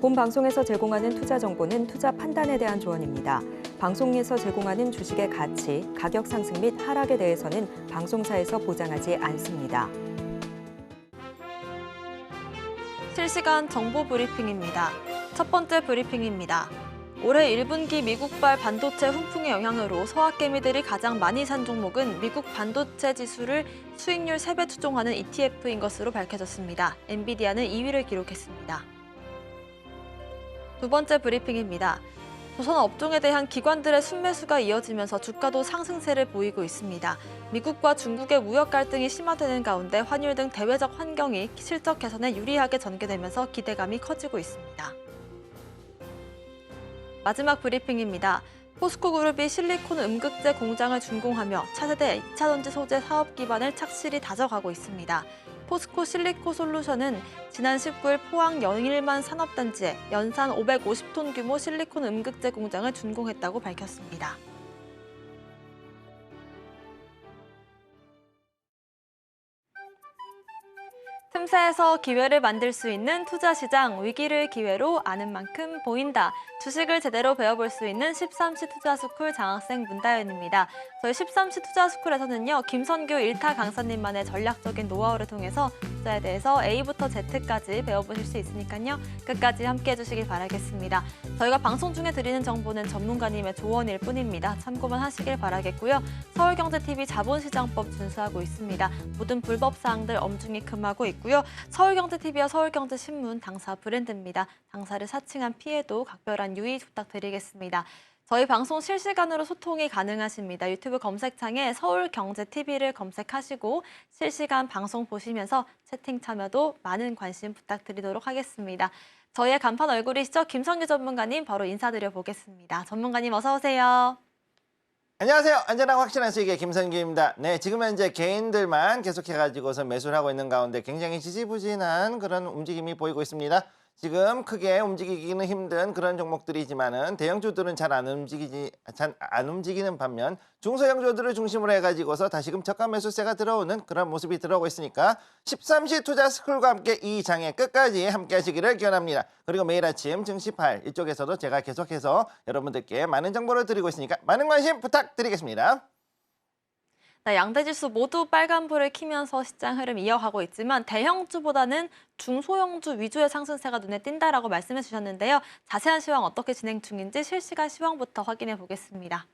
본 방송에서 제공하는 투자 정보는 투자 판단에 대한 조언입니다. 방송에서 제공하는 주식의 가치, 가격 상승 및 하락에 대해서는 방송사에서 보장하지 않습니다. 실시간 정보 브리핑입니다. 첫 번째 브리핑입니다. 올해 1분기 미국발 반도체 훈풍의 영향으로 서학개미들이 가장 많이 산 종목은 미국 반도체 지수를 수익률 3배 추종하는 ETF인 것으로 밝혀졌습니다. 엔비디아는 2위를 기록했습니다. 두 번째 브리핑입니다. 조선 업종에 대한 기관들의 순매수가 이어지면서 주가도 상승세를 보이고 있습니다. 미국과 중국의 무역 갈등이 심화되는 가운데 환율 등 대외적 환경이 실적 개선에 유리하게 전개되면서 기대감이 커지고 있습니다. 마지막 브리핑입니다. 포스코그룹이 실리콘 음극재 공장을 준공하며 차세대 2차전지 소재 사업 기반을 착실히 다져가고 있습니다. 포스코 실리코솔루션은 지난 19일 포항 영일만 산업단지에 연산 550톤 규모 실리콘 음극재 공장을 준공했다고 밝혔습니다. 틈새에서 기회를 만들 수 있는 투자시장, 위기를 기회로 아는 만큼 보인다. 주식을 제대로 배워볼 수 있는 13시 투자스쿨 장학생 문다연입니다. 저희 13시 투자스쿨에서는요, 김선규 1타 강사님만의 전략적인 노하우를 통해서 투자에 대해서 A부터 Z까지 배워보실 수 있으니까요, 끝까지 함께해 주시길 바라겠습니다. 저희가 방송 중에 드리는 정보는 전문가님의 조언일 뿐입니다. 참고만 하시길 바라겠고요. 서울경제TV 자본시장법 준수하고 있습니다. 모든 불법 사항들 엄중히 금하고 있고요. 서울경제TV와 서울경제신문 당사 브랜드입니다. 당사를 사칭한 피해도 각별한 유의 부탁드리겠습니다. 저희 방송 실시간으로 소통이 가능하십니다. 유튜브 검색창에 서울경제TV를 검색하시고 실시간 방송 보시면서 채팅 참여도 많은 관심 부탁드리도록 하겠습니다. 저희의 간판 얼굴이시죠? 김선규 전문가님 바로 인사드려 보겠습니다. 전문가님 어서 오세요. 안녕하세요. 안전하고 확실한 수익의 김선규입니다. 네, 지금 현재 개인들만 계속해가지고서 매수를 하고 있는 가운데 굉장히 지지부진한 그런 움직임이 보이고 있습니다. 지금 크게 움직이기는 힘든 그런 종목들이지만은 대형주들은 잘 안 움직이는 반면 중소형주들을 중심으로 해가지고서 다시금 저가 매수세가 들어오는 그런 모습이 들어오고 있으니까 13시 투자 스쿨과 함께 이 장에 끝까지 함께 하시기를 기원합니다. 그리고 매일 아침 증시8 이쪽에서도 제가 계속해서 여러분들께 많은 정보를 드리고 있으니까 많은 관심 부탁드리겠습니다. 네, 양대지수 모두 빨간불을 켜면서 시장 흐름 이어가고 있지만 대형주보다는 중소형주 위주의 상승세가 눈에 띈다라고 말씀해 주셨는데요. 자세한 시황 어떻게 진행 중인지 실시간 시황부터 확인해 보겠습니다.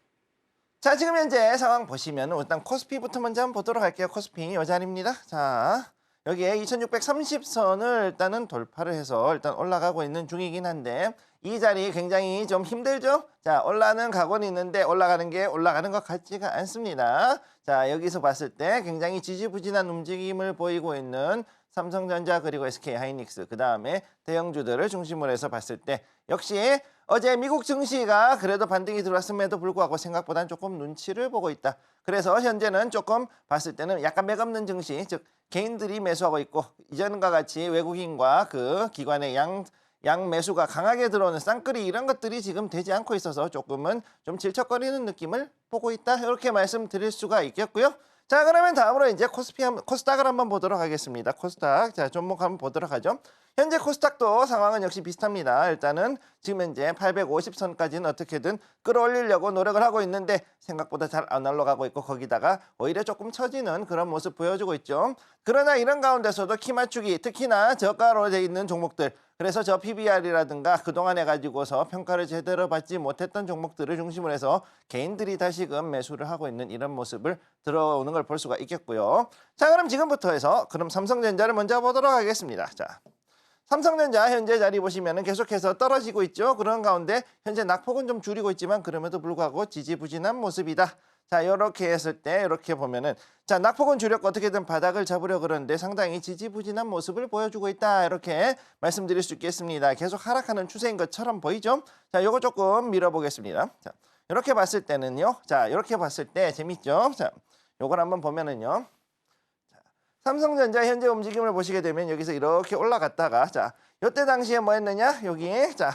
자, 지금 현재 상황 보시면 일단 코스피부터 먼저 한번 보도록 할게요. 코스피 이 자리입니다. 자, 여기에 2630선을 일단은 돌파를 해서 일단 올라가고 있는 중이긴 한데 이 자리 굉장히 좀 힘들죠? 자, 올라가는 각오는 있는데 올라가는 것 같지가 않습니다. 자, 여기서 봤을 때 굉장히 지지부진한 움직임을 보이고 있는 삼성전자 그리고 SK하이닉스 그 다음에 대형주들을 중심으로 해서 봤을 때 역시 어제 미국 증시가 그래도 반등이 들어왔음에도 불구하고 생각보다는 조금 눈치를 보고 있다. 그래서 현재는 조금 봤을 때는 약간 맥없는 증시, 즉 개인들이 매수하고 있고 이전과 같이 외국인과 그 기관의 양 매수가 강하게 들어오는 쌍끌이 이런 것들이 지금 되지 않고 있어서 조금은 좀 질척거리는 느낌을 보고 있다. 이렇게 말씀드릴 수가 있겠고요. 자, 그러면 다음으로 이제 코스닥을 한번 보도록 하겠습니다. 코스닥, 자, 종목 한번 보도록 하죠. 현재 코스닥도 상황은 역시 비슷합니다. 일단은 지금 현재 850선까지는 어떻게든 끌어올리려고 노력을 하고 있는데 생각보다 잘 안 올라가고 있고 거기다가 오히려 조금 처지는 그런 모습 보여주고 있죠. 그러나 이런 가운데서도 키 맞추기, 특히나 저가로 되어 있는 종목들, 그래서 저 PBR이라든가 그동안 해가지고서 평가를 제대로 받지 못했던 종목들을 중심으로 해서 개인들이 다시금 매수를 하고 있는 이런 모습을 들어오는 걸 볼 수가 있겠고요. 자, 그럼 지금부터 해서 그럼 삼성전자를 먼저 보도록 하겠습니다. 자, 삼성전자 현재 자리 보시면은 계속해서 떨어지고 있죠. 그런 가운데 현재 낙폭은 좀 줄이고 있지만 그럼에도 불구하고 지지부진한 모습이다. 자, 이렇게 했을 때 이렇게 보면은 자, 낙폭은 줄였고 어떻게든 바닥을 잡으려 그러는데 상당히 지지부진한 모습을 보여주고 있다. 이렇게 말씀드릴 수 있겠습니다. 계속 하락하는 추세인 것처럼 보이죠? 자, 요거 조금 밀어보겠습니다. 자, 이렇게 봤을 때는요. 자, 이렇게 봤을 때 재밌죠? 자, 요걸 한번 보면은요. 삼성전자 현재 움직임을 보시게 되면 여기서 이렇게 올라갔다가 자, 이때 당시에 뭐 했느냐? 여기 자,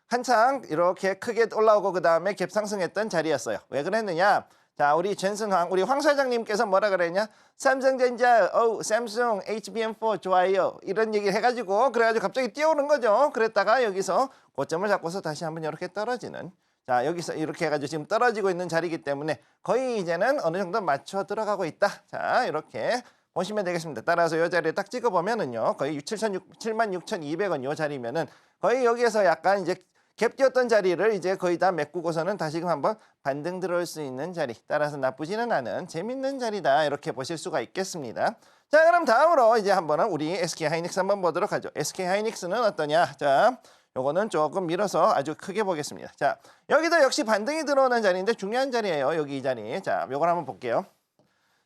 한창 이렇게 크게 올라오고 그 다음에 갭 상승했던 자리였어요. 왜 그랬느냐? 자, 우리 젠슨황, 우리 황 사장님께서 뭐라 그랬냐? 삼성전자, 삼성 HBM4 좋아요. 이런 얘기를 해가지고 그래가지고 갑자기 뛰어오는 거죠. 그랬다가 여기서 고점을 잡고서 다시 한번 이렇게 떨어지는. 자, 여기서 이렇게 해가지고 지금 떨어지고 있는 자리이기 때문에 거의 이제는 어느 정도 맞춰 들어가고 있다. 자, 이렇게 보시면 되겠습니다. 따라서 이 자리에 딱 찍어보면은요, 거의 76,200원 이 자리면은 거의 여기에서 약간 이제 갭 뛰었던 자리를 이제 거의 다 메꾸고서는 다시금 한번 반등 들어올 수 있는 자리. 따라서 나쁘지는 않은 재밌는 자리다. 이렇게 보실 수가 있겠습니다. 자, 그럼 다음으로 이제 한번은 우리 SK하이닉스 한번 보도록 하죠. SK하이닉스는 어떠냐? 자, 요거는 조금 밀어서 아주 크게 보겠습니다. 자, 여기도 역시 반등이 들어오는 자리인데 중요한 자리예요. 여기 이 자리. 자, 요걸 한번 볼게요.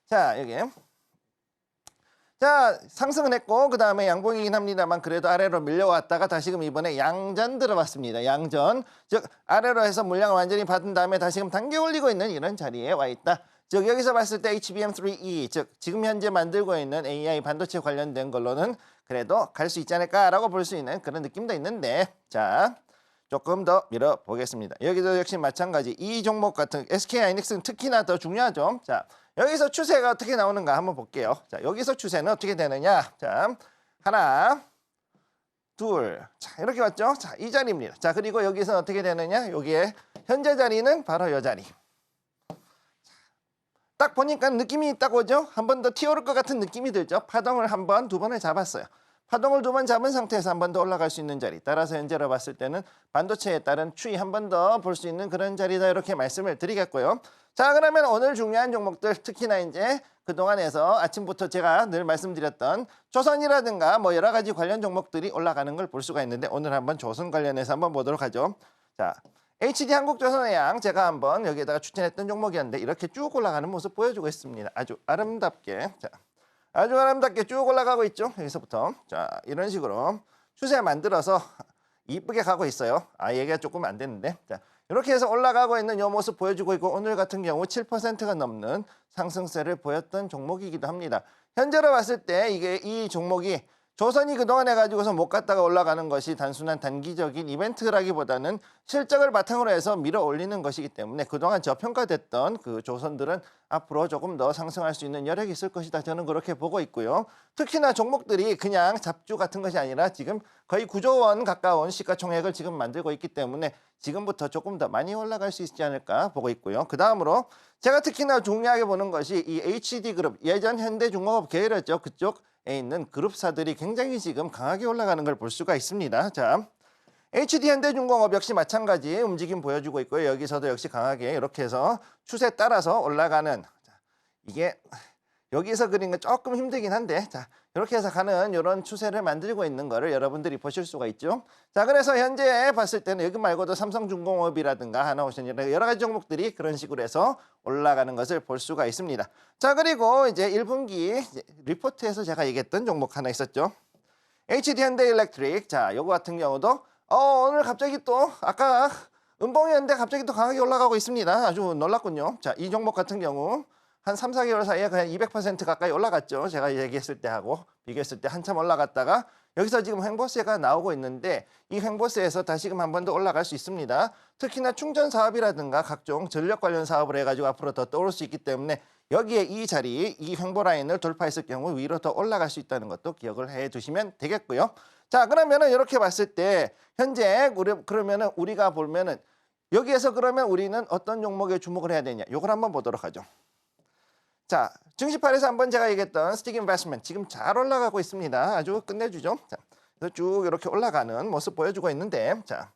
자, 여기. 자, 상승은 했고 그 다음에 양봉이긴 합니다만 그래도 아래로 밀려왔다가 다시금 이번에 양전 들어봤습니다. 양전, 즉 아래로 해서 물량을 완전히 받은 다음에 다시금 당겨 올리고 있는 이런 자리에 와 있다. 즉 여기서 봤을 때 HBM3E, 즉 지금 현재 만들고 있는 AI 반도체 관련된 걸로는 그래도 갈 수 있지 않을까라고 볼 수 있는 그런 느낌도 있는데, 자, 조금 더 밀어보겠습니다. 여기도 역시 마찬가지 이 종목 같은 SK하이닉스는 특히나 더 중요하죠. 자, 여기서 추세가 어떻게 나오는가 한번 볼게요. 자, 여기서 추세는 어떻게 되느냐. 자, 하나, 둘. 자, 이렇게 왔죠. 자, 이 자리입니다. 자, 그리고 여기서 어떻게 되느냐. 여기에 현재 자리는 바로 이 자리. 딱 보니까 느낌이 딱 오죠. 한 번 더 튀어오를 것 같은 느낌이 들죠. 파동을 한 번, 두 번을 잡았어요. 파동을 두 번 잡은 상태에서 한 번 더 올라갈 수 있는 자리. 따라서 현재로 봤을 때는 반도체에 따른 추이 한 번 더 볼 수 있는 그런 자리다. 이렇게 말씀을 드리겠고요. 자, 그러면 오늘 중요한 종목들, 특히나 이제 그동안에서 아침부터 제가 늘 말씀드렸던 조선이라든가 뭐 여러 가지 관련 종목들이 올라가는 걸 볼 수가 있는데, 오늘 한번 조선 관련해서 한번 보도록 하죠. 자, HD 한국조선해양 제가 한번 여기에다가 추천했던 종목이었는데 이렇게 쭉 올라가는 모습 보여주고 있습니다. 아주 아름답게. 자, 아주 아름답게 쭉 올라가고 있죠. 여기서부터. 자, 이런 식으로 추세 만들어서 이쁘게 가고 있어요. 아, 얘기가 조금 안 됐는데. 자, 이렇게 해서 올라가고 있는 이 모습 보여주고 있고, 오늘 같은 경우 7%가 넘는 상승세를 보였던 종목이기도 합니다. 현재로 봤을 때 이게 이 종목이 조선이 그동안 해가지고서 못 갔다가 올라가는 것이 단순한 단기적인 이벤트라기보다는 실적을 바탕으로 해서 밀어 올리는 것이기 때문에 그동안 저평가됐던 그 조선들은 앞으로 조금 더 상승할 수 있는 여력이 있을 것이다. 저는 그렇게 보고 있고요. 특히나 종목들이 그냥 잡주 같은 것이 아니라 지금 거의 9조 원 가까운 시가총액을 지금 만들고 있기 때문에 지금부터 조금 더 많이 올라갈 수 있지 않을까 보고 있고요. 그 다음으로 제가 특히나 중요하게 보는 것이 이 HD그룹, 예전 현대중공업 계열이었죠. 그쪽에 있는 그룹사들이 굉장히 지금 강하게 올라가는 걸 볼 수가 있습니다. 자, HD 현대중공업 역시 마찬가지 움직임 보여주고 있고요. 여기서도 역시 강하게 이렇게 해서 추세 따라서 올라가는, 자, 이게 여기서 그린 건 조금 힘들긴 한데, 자, 이렇게 해서 가는 이런 추세를 만들고 있는 거를 여러분들이 보실 수가 있죠. 자, 그래서 현재 봤을 때는 여기 말고도 삼성중공업이라든가 하나오션이라든가 여러 가지 종목들이 그런 식으로 해서 올라가는 것을 볼 수가 있습니다. 자, 그리고 이제 1분기 리포트에서 제가 얘기했던 종목 하나 있었죠. HD 현대일렉트릭. 자, 요거 같은 경우도 오늘 갑자기 또 아까 음봉이었는데 갑자기 또 강하게 올라가고 있습니다. 아주 놀랍군요. 자, 이 종목 같은 경우 한 3, 4개월 사이에 그냥 200% 가까이 올라갔죠. 제가 얘기했을 때 하고 비교했을 때 한참 올라갔다가 여기서 지금 횡보세가 나오고 있는데 이 횡보세에서 다시금 한 번 더 올라갈 수 있습니다. 특히나 충전 사업이라든가 각종 전력 관련 사업을 해가지고 앞으로 더 떠오를 수 있기 때문에 여기에 이 자리, 이 횡보 라인을 돌파했을 경우 위로 더 올라갈 수 있다는 것도 기억을 해 두시면 되겠고요. 자, 그러면은 이렇게 봤을 때 현재 그러면은 우리가 보면은 여기에서 그러면 우리는 어떤 종목에 주목을 해야 되냐? 요걸 한번 보도록 하죠. 자, 증시판에서 한번 제가 얘기했던 스틱 인베스트먼트 지금 잘 올라가고 있습니다. 아주 끝내주죠. 자, 그래서 쭉 이렇게 올라가는 모습 보여주고 있는데, 자,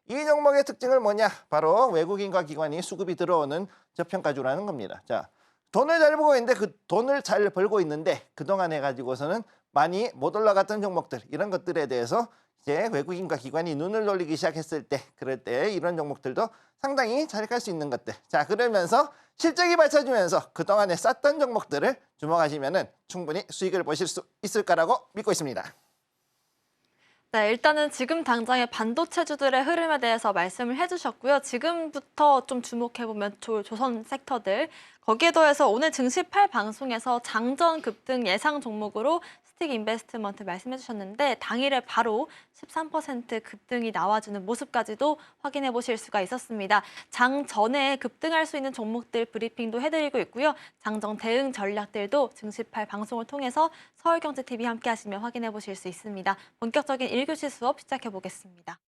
이 종목의 특징을 뭐냐? 바로 외국인과 기관이 수급이 들어오는 저평가주라는 겁니다. 자, 돈을 잘 벌고 있는데 그 돈을 잘 벌고 있는데 그동안 해가지고서는 많이 못 올라갔던 종목들, 이런 것들에 대해서 이제 외국인과 기관이 눈을 돌리기 시작했을 때, 그럴 때 이런 종목들도 상당히 잘 갈 수 있는 것들. 자, 그러면서 실적이 받쳐주면서 그동안에 쌌던 종목들을 주목하시면은 충분히 수익을 보실 수 있을 거라고 믿고 있습니다. 네, 일단은 지금 당장의 반도체주들의 흐름에 대해서 말씀을 해주셨고요. 지금부터 좀 주목해보면 조선 섹터들, 거기에 더해서 오늘 증시 8방송에서 장전 급등 예상 종목으로 홈스틱 인베스트먼트 말씀해 주셨는데 당일에 바로 13% 급등이 나와주는 모습까지도 확인해 보실 수가 있었습니다. 장 전에 급등할 수 있는 종목들 브리핑도 해드리고 있고요. 장정 대응 전략들도 증시8 방송을 통해서 서울경제TV 함께 하시면 확인해 보실 수 있습니다. 본격적인 1교시 수업 시작해 보겠습니다.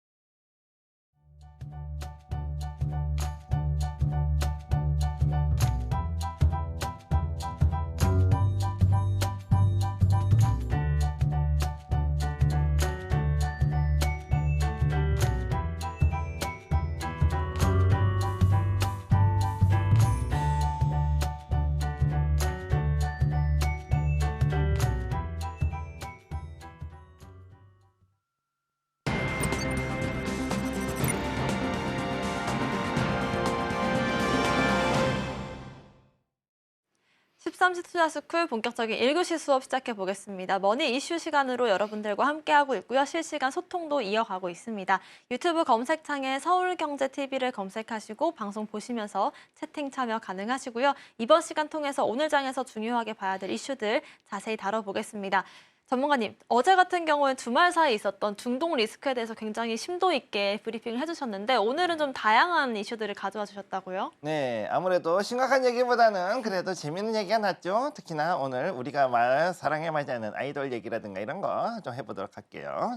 (13시) 투자스쿨 본격적인 1교시 수업 시작해 보겠습니다. 머니 이슈 시간으로 여러분들과 함께하고 있고요. 실시간 소통도 이어가고 있습니다. 유튜브 검색창에 서울경제TV를 검색하시고 방송 보시면서 채팅 참여 가능하시고요. 이번 시간 통해서 오늘 장에서 중요하게 봐야 될 이슈들 자세히 다뤄보겠습니다. 전문가님, 어제 같은 경우에 주말 사이에 있었던 중동 리스크에 대해서 굉장히 심도 있게 브리핑을 해주셨는데 오늘은 좀 다양한 이슈들을 가져와 주셨다고요? 네, 아무래도 심각한 얘기보다는 그래도 재밌는 얘기가 낫죠. 특히나 오늘 우리가 사랑에 맞이하는 아이돌 얘기라든가 이런 거 좀 해보도록 할게요.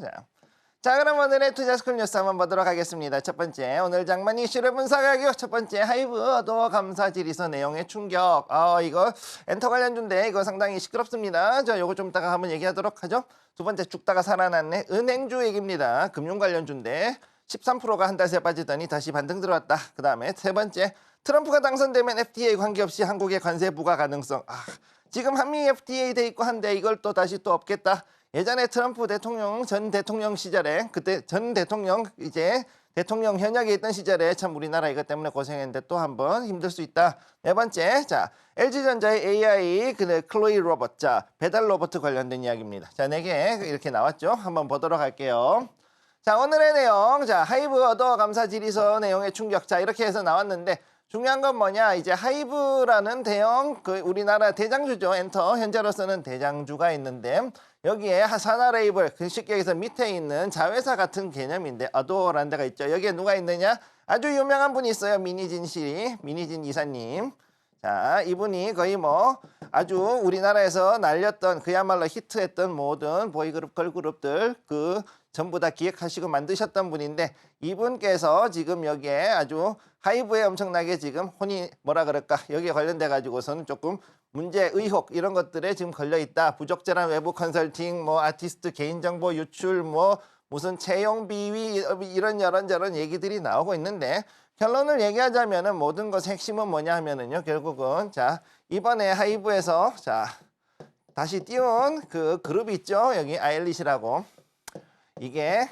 자, 그럼 오늘의 투자스쿨 뉴스 한번 보도록 하겠습니다. 첫 번째, 오늘 장만 이슈를 분석하기요. 첫 번째, 하이브 어도 감사 질의서 내용의 충격. 이거 엔터 관련주인데 이거 상당히 시끄럽습니다. 자, 요거 좀 이따가 한번 얘기하도록 하죠. 두 번째, 죽다가 살아났네. 은행주 얘기입니다. 금융 관련주인데 13%가 한 달 새 빠지더니 다시 반등 들어왔다. 그 다음에 세 번째, 트럼프가 당선되면 FTA 관계없이 한국에 관세 부과 가능성. 지금 한미 FTA 돼 있고 한데 이걸 또 다시 또 없겠다. 예전에 트럼프 대통령 전 대통령 시절에 그때 전 대통령 이제 대통령 현역에 있던 시절에 참 우리나라 이것 때문에 고생했는데 또 한번 힘들 수 있다. 네 번째, 자 LG전자의 AI 클로이 로봇, 자 배달 로봇 관련된 이야기입니다. 자 4개 이렇게 나왔죠. 한번 보도록 할게요. 자 오늘의 내용, 자 하이브 어도 감사 질의서 내용의 충격, 자 이렇게 해서 나왔는데. 중요한 건 뭐냐, 이제 하이브라는 대형 우리나라 대장주죠. 엔터 현재로서는 대장주가 있는데 여기에 산하레이블, 쉽게 얘기해서 밑에 있는 자회사 같은 개념인데 어도라는 데가 있죠. 여기에 누가 있느냐, 아주 유명한 분이 있어요. 민희진 이사님. 자 이분이 거의 아주 우리나라에서 날렸던 그야말로 히트했던 모든 보이그룹 걸그룹들 전부 다 기획하시고 만드셨던 분인데 이분께서 지금 여기에 아주 하이브에 엄청나게 지금 여기에 관련돼 가지고서는 조금 문제 의혹 이런 것들에 지금 걸려 있다. 부적절한 외부 컨설팅, 아티스트 개인정보 유출, 무슨 채용 비위 이런 저런 얘기들이 나오고 있는데 결론을 얘기하자면은 모든 것의 핵심은 뭐냐 하면은요. 결국은 자 이번에 하이브에서 자 다시 띄운 그 그룹이 있죠. 여기 아일릿이라고. 이게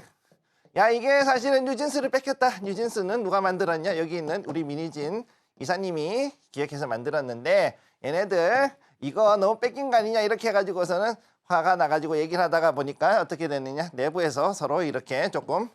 사실은 뉴진스를 뺏겼다. 뉴진스는 누가 만들었냐? 여기 있는 우리 민희진 이사님이 기획해서 만들었는데 얘네들 이거 너무 뺏긴 거 아니냐 이렇게 해가지고서는 화가 나가지고 얘기를 하다가 보니까 어떻게 됐느냐? 내부에서 서로 이렇게 조금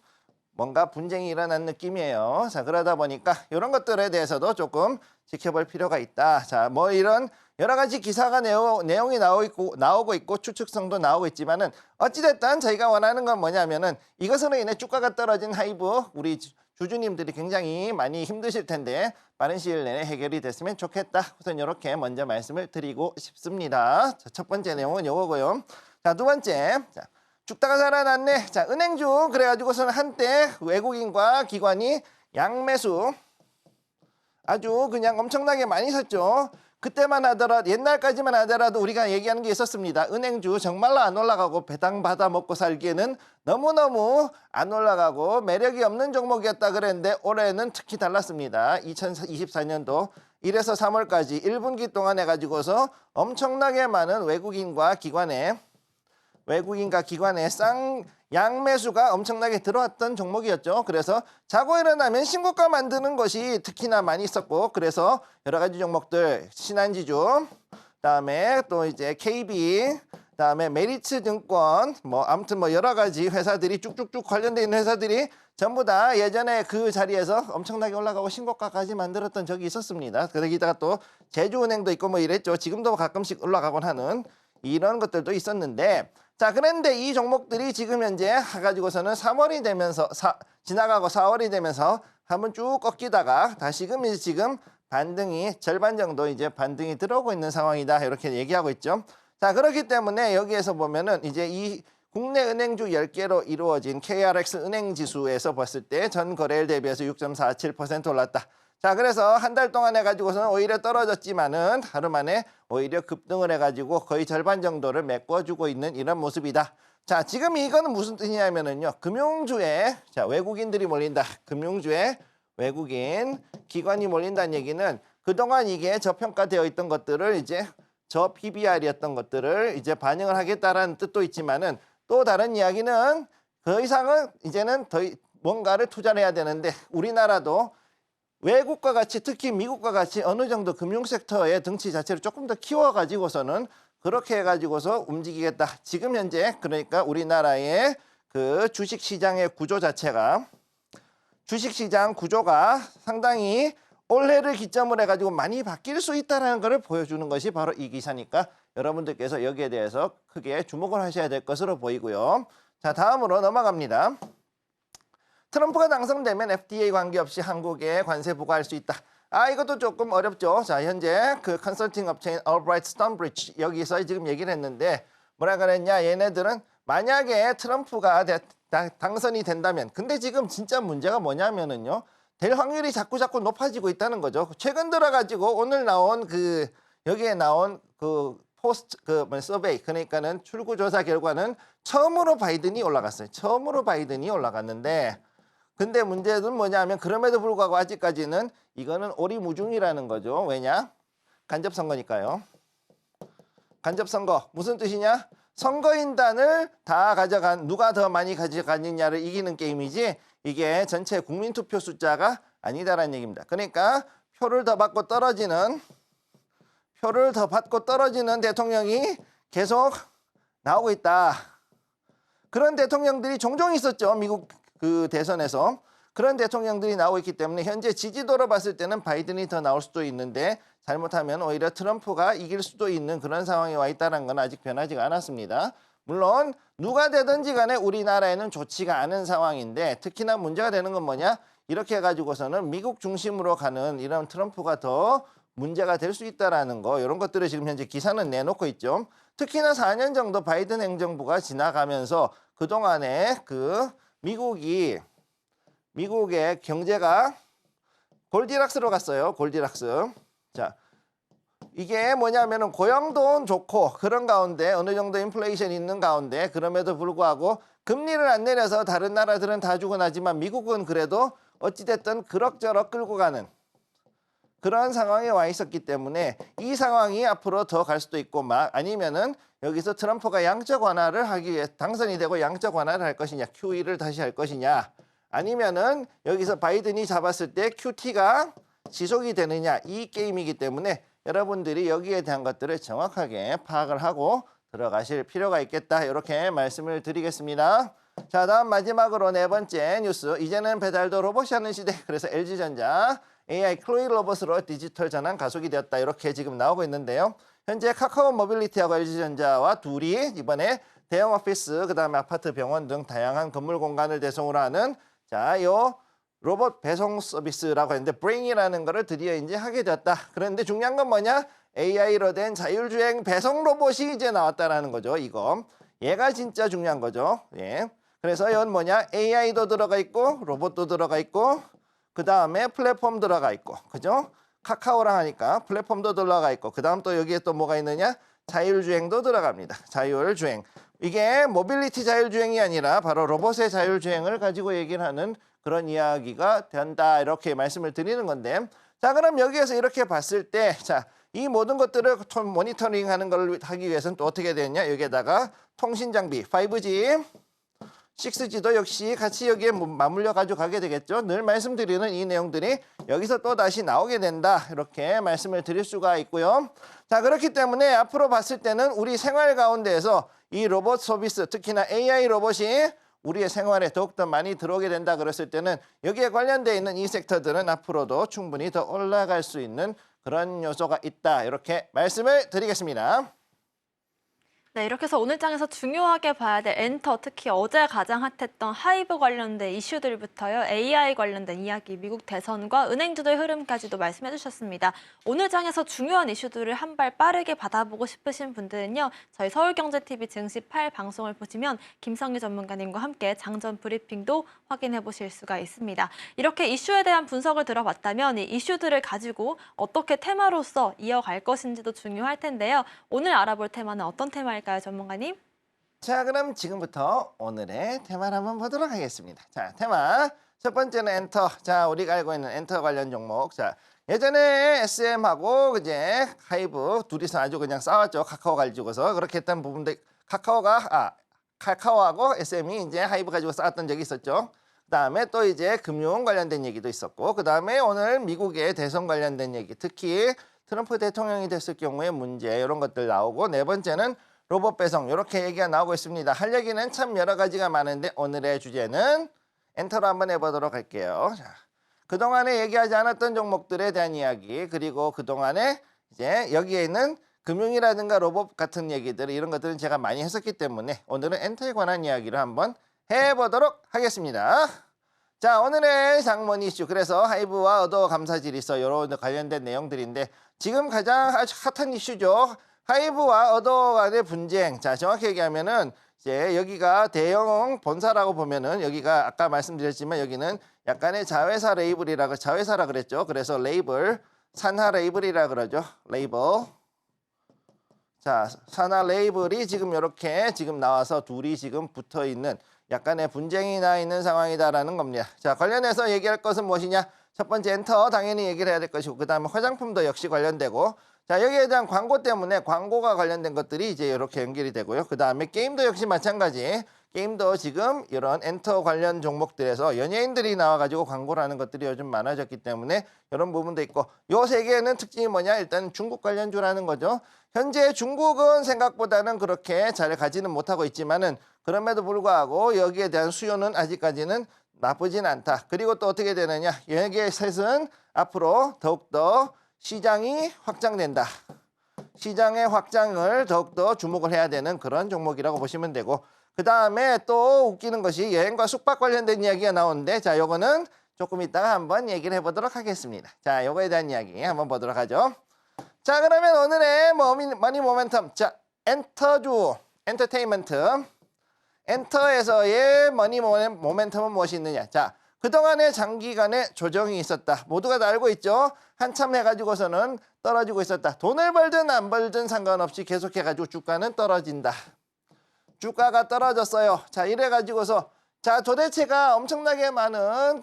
뭔가 분쟁이 일어난 느낌이에요. 자 그러다 보니까 이런 것들에 대해서도 조금 지켜볼 필요가 있다. 자 이런 여러 가지 기사가 내용이 나오고 있고 추측성도 나오고 있지만은 어찌됐든 저희가 원하는 건 뭐냐면은 이것으로 인해 주가가 떨어진 하이브 우리 주주님들이 굉장히 많이 힘드실 텐데 빠른 시일 내에 해결이 됐으면 좋겠다. 우선 이렇게 먼저 말씀을 드리고 싶습니다. 자, 첫 번째 내용은 요거고요. 자, 두 번째. 자, 죽다가 살아났네. 자, 은행주 그래가지고서는 한때 외국인과 기관이 양매수 아주 그냥 엄청나게 많이 샀죠. 그때만 하더라도 옛날까지만 하더라도 우리가 얘기하는 게 있었습니다. 은행주 정말로 안 올라가고 배당 받아 먹고 살기에는 너무너무 안 올라가고 매력이 없는 종목이었다 그랬는데 올해는 특히 달랐습니다. 2024년도 1에서 3월까지 1분기 동안 해가지고서 엄청나게 많은 외국인과 기관의 양매수가 엄청나게 들어왔던 종목이었죠. 그래서 자고 일어나면 신고가 만드는 것이 특히나 많이 있었고 그래서 여러 가지 종목들 신한지주, 그다음에 또 이제 KB, 그다음에 메리츠증권 아무튼 여러 가지 회사들이 쭉쭉쭉 관련돼 있는 회사들이 전부 다 예전에 그 자리에서 엄청나게 올라가고 신고가까지 만들었던 적이 있었습니다. 거기다가 또 제주은행도 있고 이랬죠. 지금도 가끔씩 올라가곤 하는 이런 것들도 있었는데 자 그런데 이 종목들이 지금 현재 가지고서는 3월이 되면서 지나가고 4월이 되면서 한번 쭉 꺾이다가 다시금 이제 지금 반등이 절반 정도 이제 반등이 들어오고 있는 상황이다 이렇게 얘기하고 있죠. 자 그렇기 때문에 여기에서 보면은 이제 이 국내 은행주 10개로 이루어진 KRX 은행지수에서 봤을 때 전 거래일 대비해서 6.47% 올랐다. 자 그래서 한 달 동안 해가지고서는 오히려 떨어졌지만은 하루 만에 오히려 급등을 해가지고 거의 절반 정도를 메꿔주고 있는 이런 모습이다. 자 지금 이거는 무슨 뜻이냐면은요. 금융주에 자 외국인들이 몰린다. 금융주에 외국인 기관이 몰린다는 얘기는 그동안 이게 저평가되어 있던 것들을 이제 저 PBR이었던 것들을 이제 반영을 하겠다라는 뜻도 있지만은 또 다른 이야기는 더 이상은 이제는 뭔가를 투자를 해야 되는데 우리나라도 외국과 같이 특히 미국과 같이 어느 정도 금융섹터의 덩치 자체를 조금 더 키워가지고서는 그렇게 해가지고서 움직이겠다. 지금 현재 그러니까 우리나라의 그 주식시장의 구조 자체가 주식시장 구조가 상당히 올해를 기점으로 해가지고 많이 바뀔 수 있다는 것을 보여주는 것이 바로 이 기사니까 여러분들께서 여기에 대해서 크게 주목을 하셔야 될 것으로 보이고요. 자 다음으로 넘어갑니다. 트럼프가 당선되면 FDA 관계없이 한국에 관세 부과할 수 있다. 이것도 조금 어렵죠. 자 현재 그 컨설팅 업체인 Albright Stonebridge 여기서 지금 얘기를 했는데 뭐라 그랬냐. 얘네들은 만약에 트럼프가 당선이 된다면 근데 지금 진짜 문제가 뭐냐면은요. 될 확률이 자꾸 높아지고 있다는 거죠. 최근 들어가지고 오늘 나온 그 여기에 나온 그 서베이 그러니까는 출구조사 결과는 처음으로 바이든이 올라갔어요. 처음으로 바이든이 올라갔는데 근데 문제는 뭐냐면 그럼에도 불구하고 아직까지는 이거는 오리무중이라는 거죠. 왜냐? 간접선거니까요. 간접선거 무슨 뜻이냐? 선거인단을 다 가져간 누가 더 많이 가져가느냐를 이기는 게임이지 이게 전체 국민투표 숫자가 아니다라는 얘기입니다. 그러니까 표를 더 받고 떨어지는 대통령이 계속 나오고 있다. 그런 대통령들이 종종 있었죠. 미국 그 대선에서. 그런 대통령들이 나오고 있기 때문에 현재 지지도로 봤을 때는 바이든이 더 나올 수도 있는데 잘못하면 오히려 트럼프가 이길 수도 있는 그런 상황에 와 있다는 건 아직 변하지가 않았습니다. 물론 누가 되든지 간에 우리나라에는 좋지가 않은 상황인데 특히나 문제가 되는 건 뭐냐? 이렇게 해가지고서는 미국 중심으로 가는 이런 트럼프가 더 문제가 될 수 있다라는 거 이런 것들을 지금 현재 기사는 내놓고 있죠. 특히나 4년 정도 바이든 행정부가 지나가면서 그동안에 그 미국의 경제가 골디락스로 갔어요. 골디락스. 자, 이게 뭐냐면은 고용도 좋고 그런 가운데 어느 정도 인플레이션이 있는 가운데 그럼에도 불구하고 금리를 안 내려서 다른 나라들은 다 주고 나지만 미국은 그래도 어찌됐든 그럭저럭 끌고 가는 그런 상황에 와 있었기 때문에 이 상황이 앞으로 더 갈 수도 있고 아니면은 여기서 트럼프가 양적 완화를 하기 위해 당선이 되고 양적 완화를 할 것이냐 QE를 다시 할 것이냐 아니면은 여기서 바이든이 잡았을 때 QT가 지속이 되느냐 이 게임이기 때문에 여러분들이 여기에 대한 것들을 정확하게 파악을 하고 들어가실 필요가 있겠다 이렇게 말씀을 드리겠습니다. 자 다음 마지막으로 네 번째 뉴스 이제는 배달도 로봇이 하는 시대 그래서 LG전자 AI 클로이 로봇으로 디지털 전환 가속이 되었다 이렇게 지금 나오고 있는데요. 현재 카카오 모빌리티하고 LG전자와 둘이 이번에 대형 오피스 그다음에 아파트 병원 등 다양한 건물 공간을 대상으로 하는 요 로봇 배송 서비스라고 했는데 브링이라는 거를 드디어 이제 하게 되었다. 그런데 중요한 건 뭐냐? AI로 된 자율주행 배송 로봇이 이제 나왔다라는 거죠. 이거. 얘가 진짜 중요한 거죠. 예. 그래서 이건 뭐냐? AI도 들어가 있고 로봇도 들어가 있고 그 다음에 플랫폼 들어가 있고 그죠? 카카오랑 하니까 플랫폼도 들어가 있고 그 다음 또 여기에 또 뭐가 있느냐? 자율주행도 들어갑니다. 자율주행. 이게 모빌리티 자율주행이 아니라 바로 로봇의 자율주행을 가지고 얘기를 하는 그런 이야기가 된다 이렇게 말씀을 드리는 건데 자 그럼 여기에서 이렇게 봤을 때 자 이 모든 것들을 모니터링하는 걸 하기 위해서는 또 어떻게 되느냐 여기에다가 통신 장비 5G 6G도 역시 같이 여기에 맞물려 가지고 가게 되겠죠. 늘 말씀드리는 이 내용들이 여기서 또 다시 나오게 된다 이렇게 말씀을 드릴 수가 있고요. 자 그렇기 때문에 앞으로 봤을 때는 우리 생활 가운데에서 이 로봇 서비스 특히나 AI 로봇이 우리의 생활에 더욱더 많이 들어오게 된다 그랬을 때는 여기에 관련되어 있는 이 섹터들은 앞으로도 충분히 더 올라갈 수 있는 그런 요소가 있다 이렇게 말씀을 드리겠습니다. 네, 이렇게 해서 오늘 장에서 중요하게 봐야 될 엔터, 특히 어제 가장 핫했던 하이브 관련된 이슈들부터요, AI 관련된 이야기, 미국 대선과 은행주도의 흐름까지도 말씀해 주셨습니다. 오늘 장에서 중요한 이슈들을 한 발 빠르게 받아보고 싶으신 분들은요, 저희 서울경제TV 증시 8 방송을 보시면 김성희 전문가님과 함께 장전 브리핑도 확인해 보실 수가 있습니다. 이렇게 이슈에 대한 분석을 들어봤다면 이 이슈들을 가지고 어떻게 테마로서 이어갈 것인지도 중요할 텐데요. 오늘 알아볼 테마는 어떤 테마일까요, 전문가님? 자, 그럼 지금부터 오늘의 테마를 한번 보도록 하겠습니다. 자, 테마 첫 번째는 엔터. 자, 우리가 알고 있는 엔터 관련 종목. 자, 예전에 SM하고 이제 하이브 둘이서 아주 그냥 싸웠죠. 카카오 가지고서 그렇게 했던 부분들 카카오하고 SM이 이제 하이브 가지고 싸웠던 적이 있었죠. 그다음에 또 이제 금융 관련된 얘기도 있었고, 그다음에 오늘 미국의 대선 관련된 얘기, 특히 트럼프 대통령이 됐을 경우에 문제 이런 것들 나오고, 네 번째는 로봇 배송 이렇게 얘기가 나오고 있습니다. 할 얘기는 참 여러 가지가 많은데 오늘의 주제는 엔터로 한번 해보도록 할게요. 자, 그동안에 얘기하지 않았던 종목들에 대한 이야기, 그리고 그동안에 이제 여기에 있는 금융이라든가 로봇 같은 얘기들, 이런 것들은 제가 많이 했었기 때문에 오늘은 엔터에 관한 이야기를 한번 해보도록 하겠습니다. 자, 오늘의 장문 이슈, 그래서 하이브와 어도 감사 질의서 이런 관련된 내용들인데, 지금 가장 아주 핫한 이슈죠. 하이브와 어도 간의 분쟁. 자, 정확히 얘기하면은 이제 여기가 대형 본사라고 보면은 여기가 아까 말씀드렸지만 여기는 약간의 자회사 레이블이라고, 자회사라 그랬죠. 그래서 레이블, 산하 레이블이라 그러죠. 레이블. 자, 산하 레이블이 지금 이렇게 지금 나와서 둘이 지금 붙어 있는 약간의 분쟁이 나 있는 상황이다라는 겁니다. 자, 관련해서 얘기할 것은 무엇이냐? 첫 번째 엔터 당연히 얘기를 해야 될 것이고, 그 다음에 화장품도 역시 관련되고, 자, 여기에 대한 광고 때문에 광고가 관련된 것들이 이제 이렇게 연결이 되고요. 그 다음에 게임도 역시 마찬가지. 게임도 지금 이런 엔터 관련 종목들에서 연예인들이 나와가지고 광고를 하는 것들이 요즘 많아졌기 때문에 이런 부분도 있고, 요 세 개는 특징이 뭐냐? 일단 중국 관련주라는 거죠. 현재 중국은 생각보다는 그렇게 잘 가지는 못하고 있지만은 그럼에도 불구하고 여기에 대한 수요는 아직까지는 나쁘진 않다. 그리고 또 어떻게 되느냐? 여기에 셋은 앞으로 더욱더 시장이 확장된다. 시장의 확장을 더욱더 주목을 해야 되는 그런 종목이라고 보시면 되고, 그 다음에 또 웃기는 것이 여행과 숙박 관련된 이야기가 나오는데, 자, 요거는 조금 이따가 한번 얘기를 해보도록 하겠습니다. 자, 요거에 대한 이야기 한번 보도록 하죠. 자, 그러면 오늘의 머니 모멘텀. 자, 엔터주, 엔터테인먼트. 엔터에서의 머니 모멘텀은 무엇이 있느냐? 자, 그동안에 장기간의 조정이 있었다. 모두가 다 알고 있죠? 한참 해가지고서는 떨어지고 있었다. 돈을 벌든 안 벌든 상관없이 계속해가지고 주가는 떨어진다. 주가가 떨어졌어요. 자, 이래가지고서 자, 도대체가 엄청나게 많은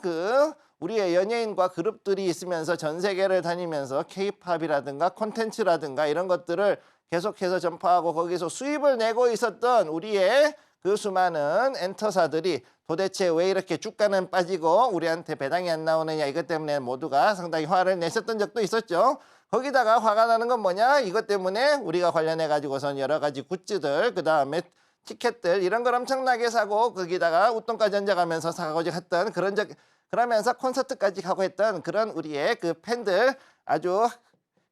우리의 연예인과 그룹들이 있으면서 전 세계를 다니면서 K-팝이라든가 콘텐츠라든가 이런 것들을 계속해서 전파하고 거기서 수입을 내고 있었던 우리의 그 수많은 엔터사들이 도대체 왜 이렇게 주가는 빠지고 우리한테 배당이 안 나오느냐, 이것 때문에 모두가 상당히 화를 내셨던 적도 있었죠. 거기다가 화가 나는 건 뭐냐? 이것 때문에 우리가 관련해 가지고선 여러 가지 굿즈들, 그 다음에 티켓들 이런 걸 엄청나게 사고 거기다가 웃돈까지 얹어가면서 사고자 했던 그러면서 콘서트까지 가고 했던 그런 우리의 그 팬들, 아주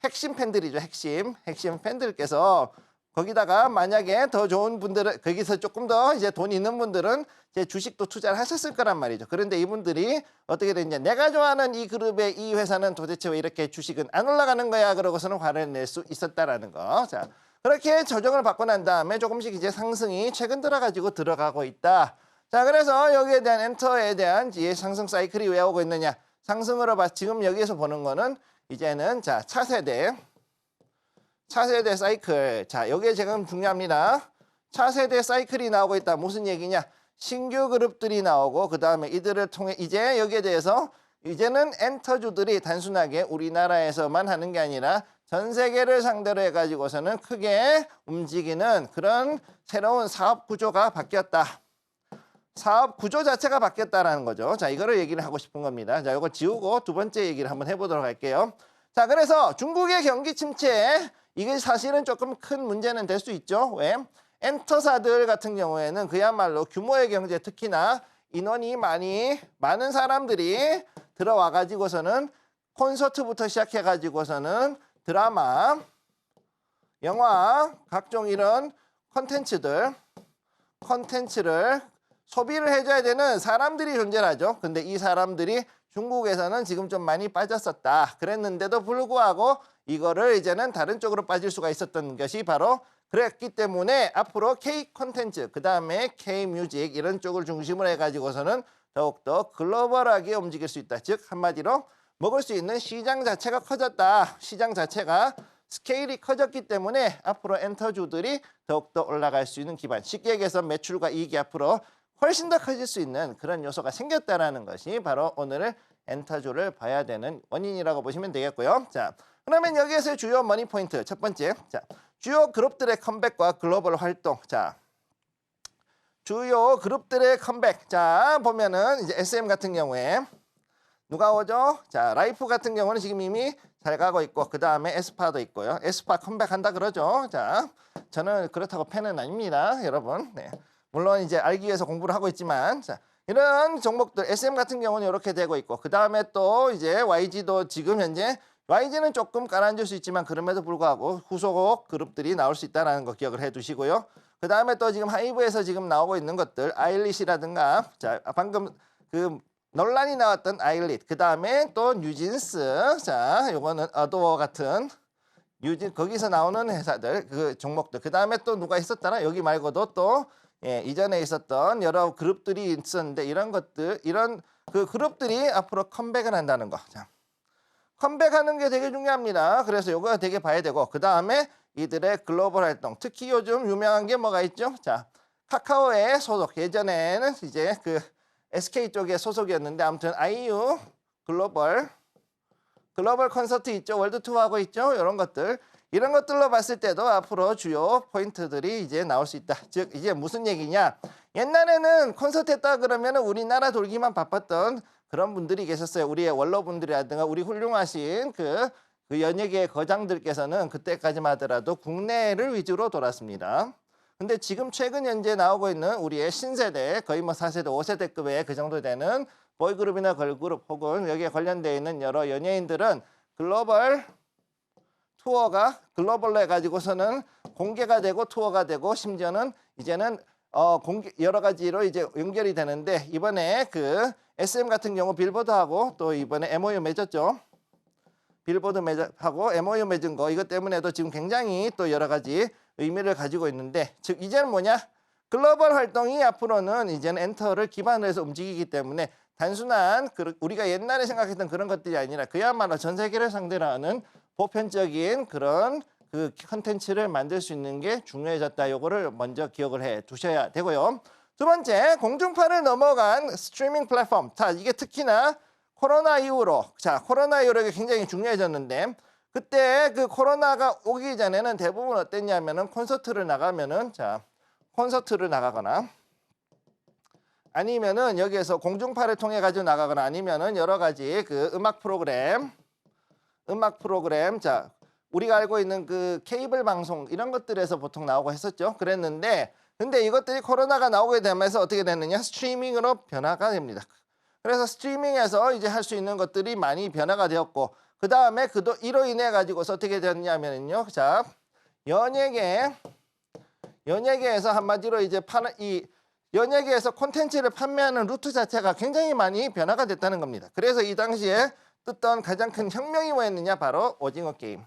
핵심 팬들이죠. 핵심 팬들께서 거기다가 만약에 더 좋은 분들은 거기서 조금 더 이제 돈 있는 분들은 이제 주식도 투자를 하셨을 거란 말이죠. 그런데 이분들이 어떻게 됐냐? 내가 좋아하는 이 그룹의 이 회사는 도대체 왜 이렇게 주식은 안 올라가는 거야? 그러고서는 화를 낼 수 있었다라는 거. 자, 그렇게 조정을 받고 난 다음에 조금씩 이제 상승이 최근 들어가지고 들어가고 있다. 자, 그래서 여기에 대한 엔터에 대한 이제 상승 사이클이 왜 오고 있느냐? 상승으로 지금 여기에서 보는 거는 이제는 자, 차세대 사이클. 자, 여기에 지금 중요합니다. 차세대 사이클이 나오고 있다. 무슨 얘기냐? 신규 그룹들이 나오고 그 다음에 이들을 통해 이제 여기에 대해서 이제는 엔터주들이 단순하게 우리나라에서만 하는 게 아니라 전 세계를 상대로 해가지고서는 크게 움직이는 그런 새로운 사업 구조가 바뀌었다. 사업 구조 자체가 바뀌었다라는 거죠. 자, 이거를 얘기를 하고 싶은 겁니다. 자, 이거 지우고 두 번째 얘기를 한번 해보도록 할게요. 자, 그래서 중국의 경기 침체, 이게 사실은 조금 큰 문제는 될 수 있죠. 왜? 엔터사들 같은 경우에는 그야말로 규모의 경제, 특히나 인원이 많은 사람들이 들어와 가지고서는 콘서트부터 시작해 가지고서는 드라마, 영화, 각종 이런 컨텐츠를 소비를 해줘야 되는 사람들이 존재하죠. 근데 이 사람들이 중국에서는 지금 좀 많이 빠졌었다. 그랬는데도 불구하고 이거를 이제는 다른 쪽으로 빠질 수가 있었던 것이 바로 그랬기 때문에 앞으로 K 콘텐츠, 그 다음에 K 뮤직 이런 쪽을 중심으로 해가지고서는 더욱더 글로벌하게 움직일 수 있다. 즉 한마디로 먹을 수 있는 시장 자체가 커졌다. 시장 자체가 스케일이 커졌기 때문에 앞으로 엔터주들이 더욱더 올라갈 수 있는 기반. 쉽게 얘기해서 매출과 이익이 앞으로 훨씬 더 커질 수 있는 그런 요소가 생겼다라는 것이 바로 오늘의 엔터주를 봐야 되는 원인이라고 보시면 되겠고요. 자, 그러면 여기에서의 주요 머니 포인트 첫 번째. 자, 주요 그룹들의 컴백과 글로벌 활동. 자, 주요 그룹들의 컴백. 자, 보면은 이제 SM 같은 경우에 누가 오죠? 자, 라이프 같은 경우는 지금 이미 잘 가고 있고 그 다음에 에스파도 있고요. 에스파 컴백한다 그러죠. 자, 저는 그렇다고 팬은 아닙니다, 여러분. 네. 물론 이제 알기 위해서 공부를 하고 있지만, 자, 이런 종목들 SM 같은 경우는 이렇게 되고 있고 그 다음에 또 이제 YG도 지금 현재 YG는 조금 가라앉을 수 있지만 그럼에도 불구하고 후속 그룹들이 나올 수 있다는 거 기억을 해두시고요. 그 다음에 또 지금 하이브에서 지금 나오고 있는 것들 아일릿이라든가, 자, 방금 그 논란이 나왔던 아일릿, 그 다음에 또 뉴진스, 자, 요거는 어도어 같은 거기서 나오는 회사들, 그 종목들, 그 다음에 또 누가 있었더라? 여기 말고도 또 이전에 있었던 여러 그룹들이 있었는데 이런 것들, 이런 그 그룹들이 앞으로 컴백을 한다는 거. 자, 컴백하는 게 되게 중요합니다. 그래서 요거 되게 봐야 되고 그 다음에 이들의 글로벌 활동, 특히 요즘 유명한 게 뭐가 있죠? 자, 카카오의 소속, 예전에는 이제 그 SK 쪽에 소속이었는데 아무튼 IU 글로벌 콘서트 있죠. 월드 투어하고 있죠. 이런 것들. 이런 것들로 봤을 때도 앞으로 주요 포인트들이 이제 나올 수 있다. 즉 이제 무슨 얘기냐? 옛날에는 콘서트 했다 그러면 우리나라 돌기만 바빴던 그런 분들이 계셨어요. 우리의 원로분들이라든가 우리 훌륭하신 그 연예계 거장들께서는 그때까지만 하더라도 국내를 위주로 돌았습니다. 근데 지금 최근 현재 나오고 있는 우리의 신세대, 거의 뭐 4세대, 5세대급의 그 정도 되는 보이그룹이나 걸그룹 혹은 여기에 관련되어 있는 여러 연예인들은 글로벌 투어가 글로벌로 해가지고서는 공개가 되고 투어가 되고 심지어는 이제는 여러 가지로 이제 연결이 되는데 이번에 그 SM 같은 경우 빌보드하고 또 이번에 MOU 맺었죠. 빌보드 하고 MOU 맺은 거 이것 때문에도 지금 굉장히 또 여러 가지 의미를 가지고 있는데 즉 이제는 뭐냐? 글로벌 활동이 앞으로는 이제는 엔터를 기반으로 해서 움직이기 때문에 단순한 우리가 옛날에 생각했던 그런 것들이 아니라 그야말로 전 세계를 상대로 하는 보편적인 그런 그 컨텐츠를 만들 수 있는 게 중요해졌다. 요거를 먼저 기억을 해 두셔야 되고요. 두 번째, 공중파를 넘어간 스트리밍 플랫폼. 자, 이게 특히나 코로나 이후로 이게 굉장히 중요해졌는데 그때 그 코로나가 오기 전에는 대부분 어땠냐면은 콘서트를 나가거나 아니면은 여기에서 공중파를 통해 가지고 나가거나 아니면은 여러 가지 그 음악 프로그램 자, 우리가 알고 있는 그 케이블 방송 이런 것들에서 보통 나오고 했었죠. 그랬는데 근데 이것들이 코로나가 나오게 되면서 어떻게 됐느냐? 스트리밍으로 변화가 됩니다. 그래서 스트리밍에서 이제 할 수 있는 것들이 많이 변화가 되었고 그 다음에 이로 인해 가지고서 어떻게 됐냐면요. 자, 연예계에서 한마디로 이제 연예계에서 콘텐츠를 판매하는 루트 자체가 굉장히 많이 변화가 됐다는 겁니다. 그래서 이 당시에 떴던 가장 큰 혁명이 뭐였느냐? 바로 오징어 게임.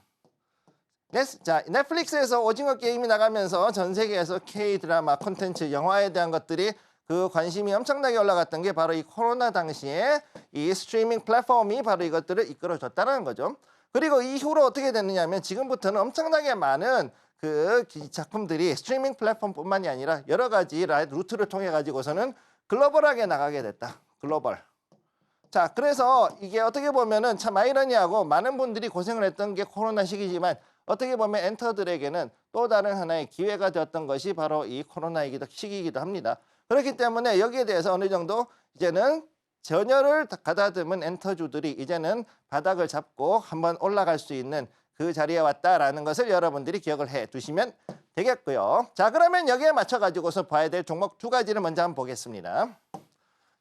자, 넷플릭스에서 오징어 게임이 나가면서 전 세계에서 K-드라마, 콘텐츠, 영화에 대한 것들이 그 관심이 엄청나게 올라갔던 게 바로 이 코로나 당시에 이 스트리밍 플랫폼이 바로 이것들을 이끌어줬다는 거죠. 그리고 이후로 어떻게 됐느냐 하면 지금부터는 엄청나게 많은 그 작품들이 스트리밍 플랫폼뿐만이 아니라 여러 가지 루트를 통해 가지고서는 글로벌하게 나가게 됐다. 글로벌. 자, 그래서 이게 어떻게 보면은 참 아이러니하고 많은 분들이 고생을 했던 게 코로나 시기지만 어떻게 보면 엔터들에게는 또 다른 하나의 기회가 되었던 것이 바로 이 코로나 시기이기도 합니다. 그렇기 때문에 여기에 대해서 어느 정도 이제는 전열을 가다듬은 엔터주들이 이제는 바닥을 잡고 한번 올라갈 수 있는 그 자리에 왔다라는 것을 여러분들이 기억을 해 두시면 되겠고요. 자, 그러면 여기에 맞춰가지고서 봐야 될 종목 두 가지를 먼저 한번 보겠습니다.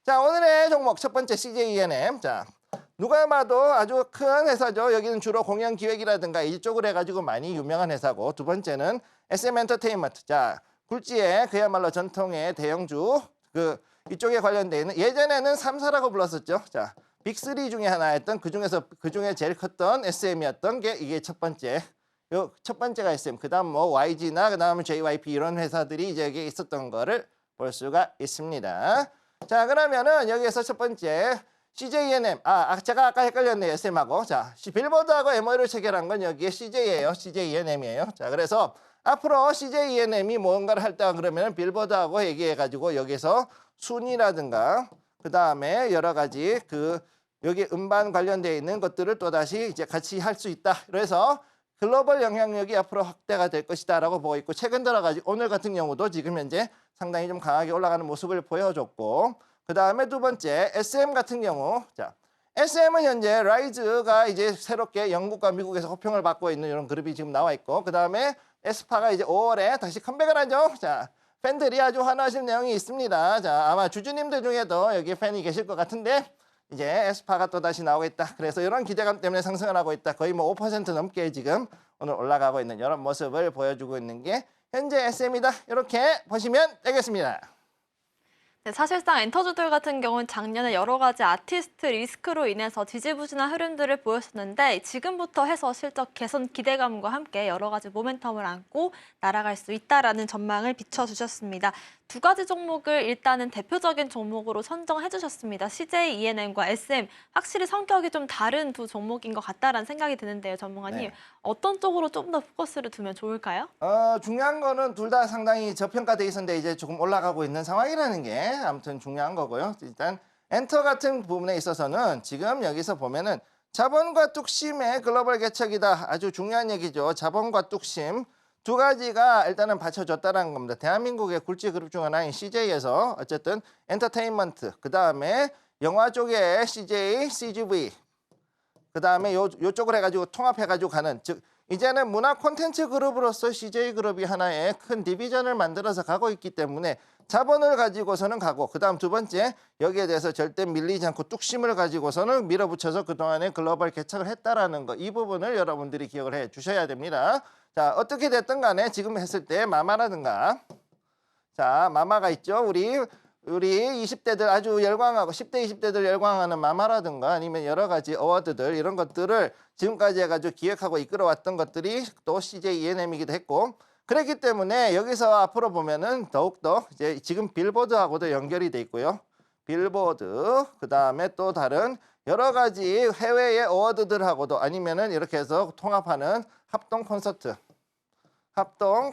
자, 오늘의 종목 첫 번째 CJ ENM. 자, 누가 봐도 아주 큰 회사죠. 여기는 주로 공연 기획이라든가 이쪽으로 해가지고 많이 유명한 회사고 두 번째는 SM 엔터테인먼트. 자, 굴지의 그야말로 전통의 대형주 이쪽에 관련돼 있는 예전에는 3사라고 불렀었죠. 자, 빅3 중에 하나였던 그중에 제일 컸던 SM이었던 게 이게 첫 번째. 요 첫 번째가 SM. 그다음 뭐 YG나 그다음 JYP 이런 회사들이 이제 여기에 있었던 거를 볼 수가 있습니다. 자, 그러면은 여기에서 첫 번째 CJENM. 제가 아까 헷갈렸네요. SM하고. 자, 빌보드하고 MOU를 체결한 건 여기에 CJ예요. CJENM이에요. 자, 그래서 앞으로 CJENM이 뭔가를 할 때 그러면 빌보드하고 얘기해가지고 여기서 순위라든가 그 다음에 여러 가지 여기 음반 관련되어 있는 것들을 또 다시 이제 같이 할 수 있다. 그래서 글로벌 영향력이 앞으로 확대가 될 것이다라고 보고 있고 최근 들어가지고 오늘 같은 경우도 지금 현재 상당히 좀 강하게 올라가는 모습을 보여줬고 그 다음에 두 번째 SM 같은 경우 자 SM은 현재 라이즈가 이제 새롭게 영국과 미국에서 호평을 받고 있는 이런 그룹이 지금 나와 있고 그 다음에 에스파가 이제 5월에 다시 컴백을 하죠. 자 팬들이 아주 환호하실 내용이 있습니다. 자 아마 주주님들 중에도 여기 팬이 계실 것 같은데 이제 에스파가 또 다시 나오고 있다. 그래서 이런 기대감 때문에 상승을 하고 있다. 거의 뭐 5% 넘게 지금 오늘 올라가고 있는 이런 모습을 보여주고 있는 게 현재 SM이다. 이렇게 보시면 되겠습니다. 네, 사실상 엔터주들 같은 경우는 작년에 여러 가지 아티스트 리스크로 인해서 지지부진한 흐름들을 보였었는데 지금부터 해서 실적 개선 기대감과 함께 여러 가지 모멘텀을 안고 날아갈 수 있다라는 전망을 비춰주셨습니다. 두 가지 종목을 일단은 대표적인 종목으로 선정해 주셨습니다. CJ ENM과 SM 확실히 성격이 좀 다른 두 종목인 것 같다라는 생각이 드는데요. 전문가님 네. 어떤 쪽으로 좀 더 포커스를 두면 좋을까요? 중요한 거는 둘 다 상당히 저평가돼 있었는데 이제 조금 올라가고 있는 상황이라는 게 아무튼 중요한 거고요. 일단 엔터 같은 부분에 있어서는 지금 여기서 보면은 자본과 뚝심의 글로벌 개척이다. 아주 중요한 얘기죠. 자본과 뚝심. 두 가지가 일단은 받쳐줬다는 겁니다. 대한민국의 굴지 그룹 중 하나인 CJ에서 어쨌든 엔터테인먼트, 그 다음에 영화 쪽에 CJ, CGV, 그 다음에 요쪽을 해가지고 통합해가지고 가는 즉 이제는 문화 콘텐츠 그룹으로서 CJ 그룹이 하나의 큰 디비전을 만들어서 가고 있기 때문에 자본을 가지고서는 가고 그 다음 두 번째 여기에 대해서 절대 밀리지 않고 뚝심을 가지고서는 밀어붙여서 그동안에 글로벌 개척을 했다라는 거 이 부분을 여러분들이 기억을 해 주셔야 됩니다. 자 어떻게 됐든 간에 지금 했을 때 마마라든가 자 마마가 있죠. 우리 20대들 아주 열광하고 10대 20대들 열광하는 마마라든가 아니면 여러 가지 어워드들 이런 것들을 지금까지 해가지고 기획하고 이끌어왔던 것들이 또 CJ ENM이기도 했고 그렇기 때문에 여기서 앞으로 보면은 더욱더 이제 지금 빌보드하고도 연결이 돼 있고요. 빌보드 그 다음에 또 다른 여러 가지 해외의 어워드들하고도 아니면은 이렇게 해서 통합하는 합동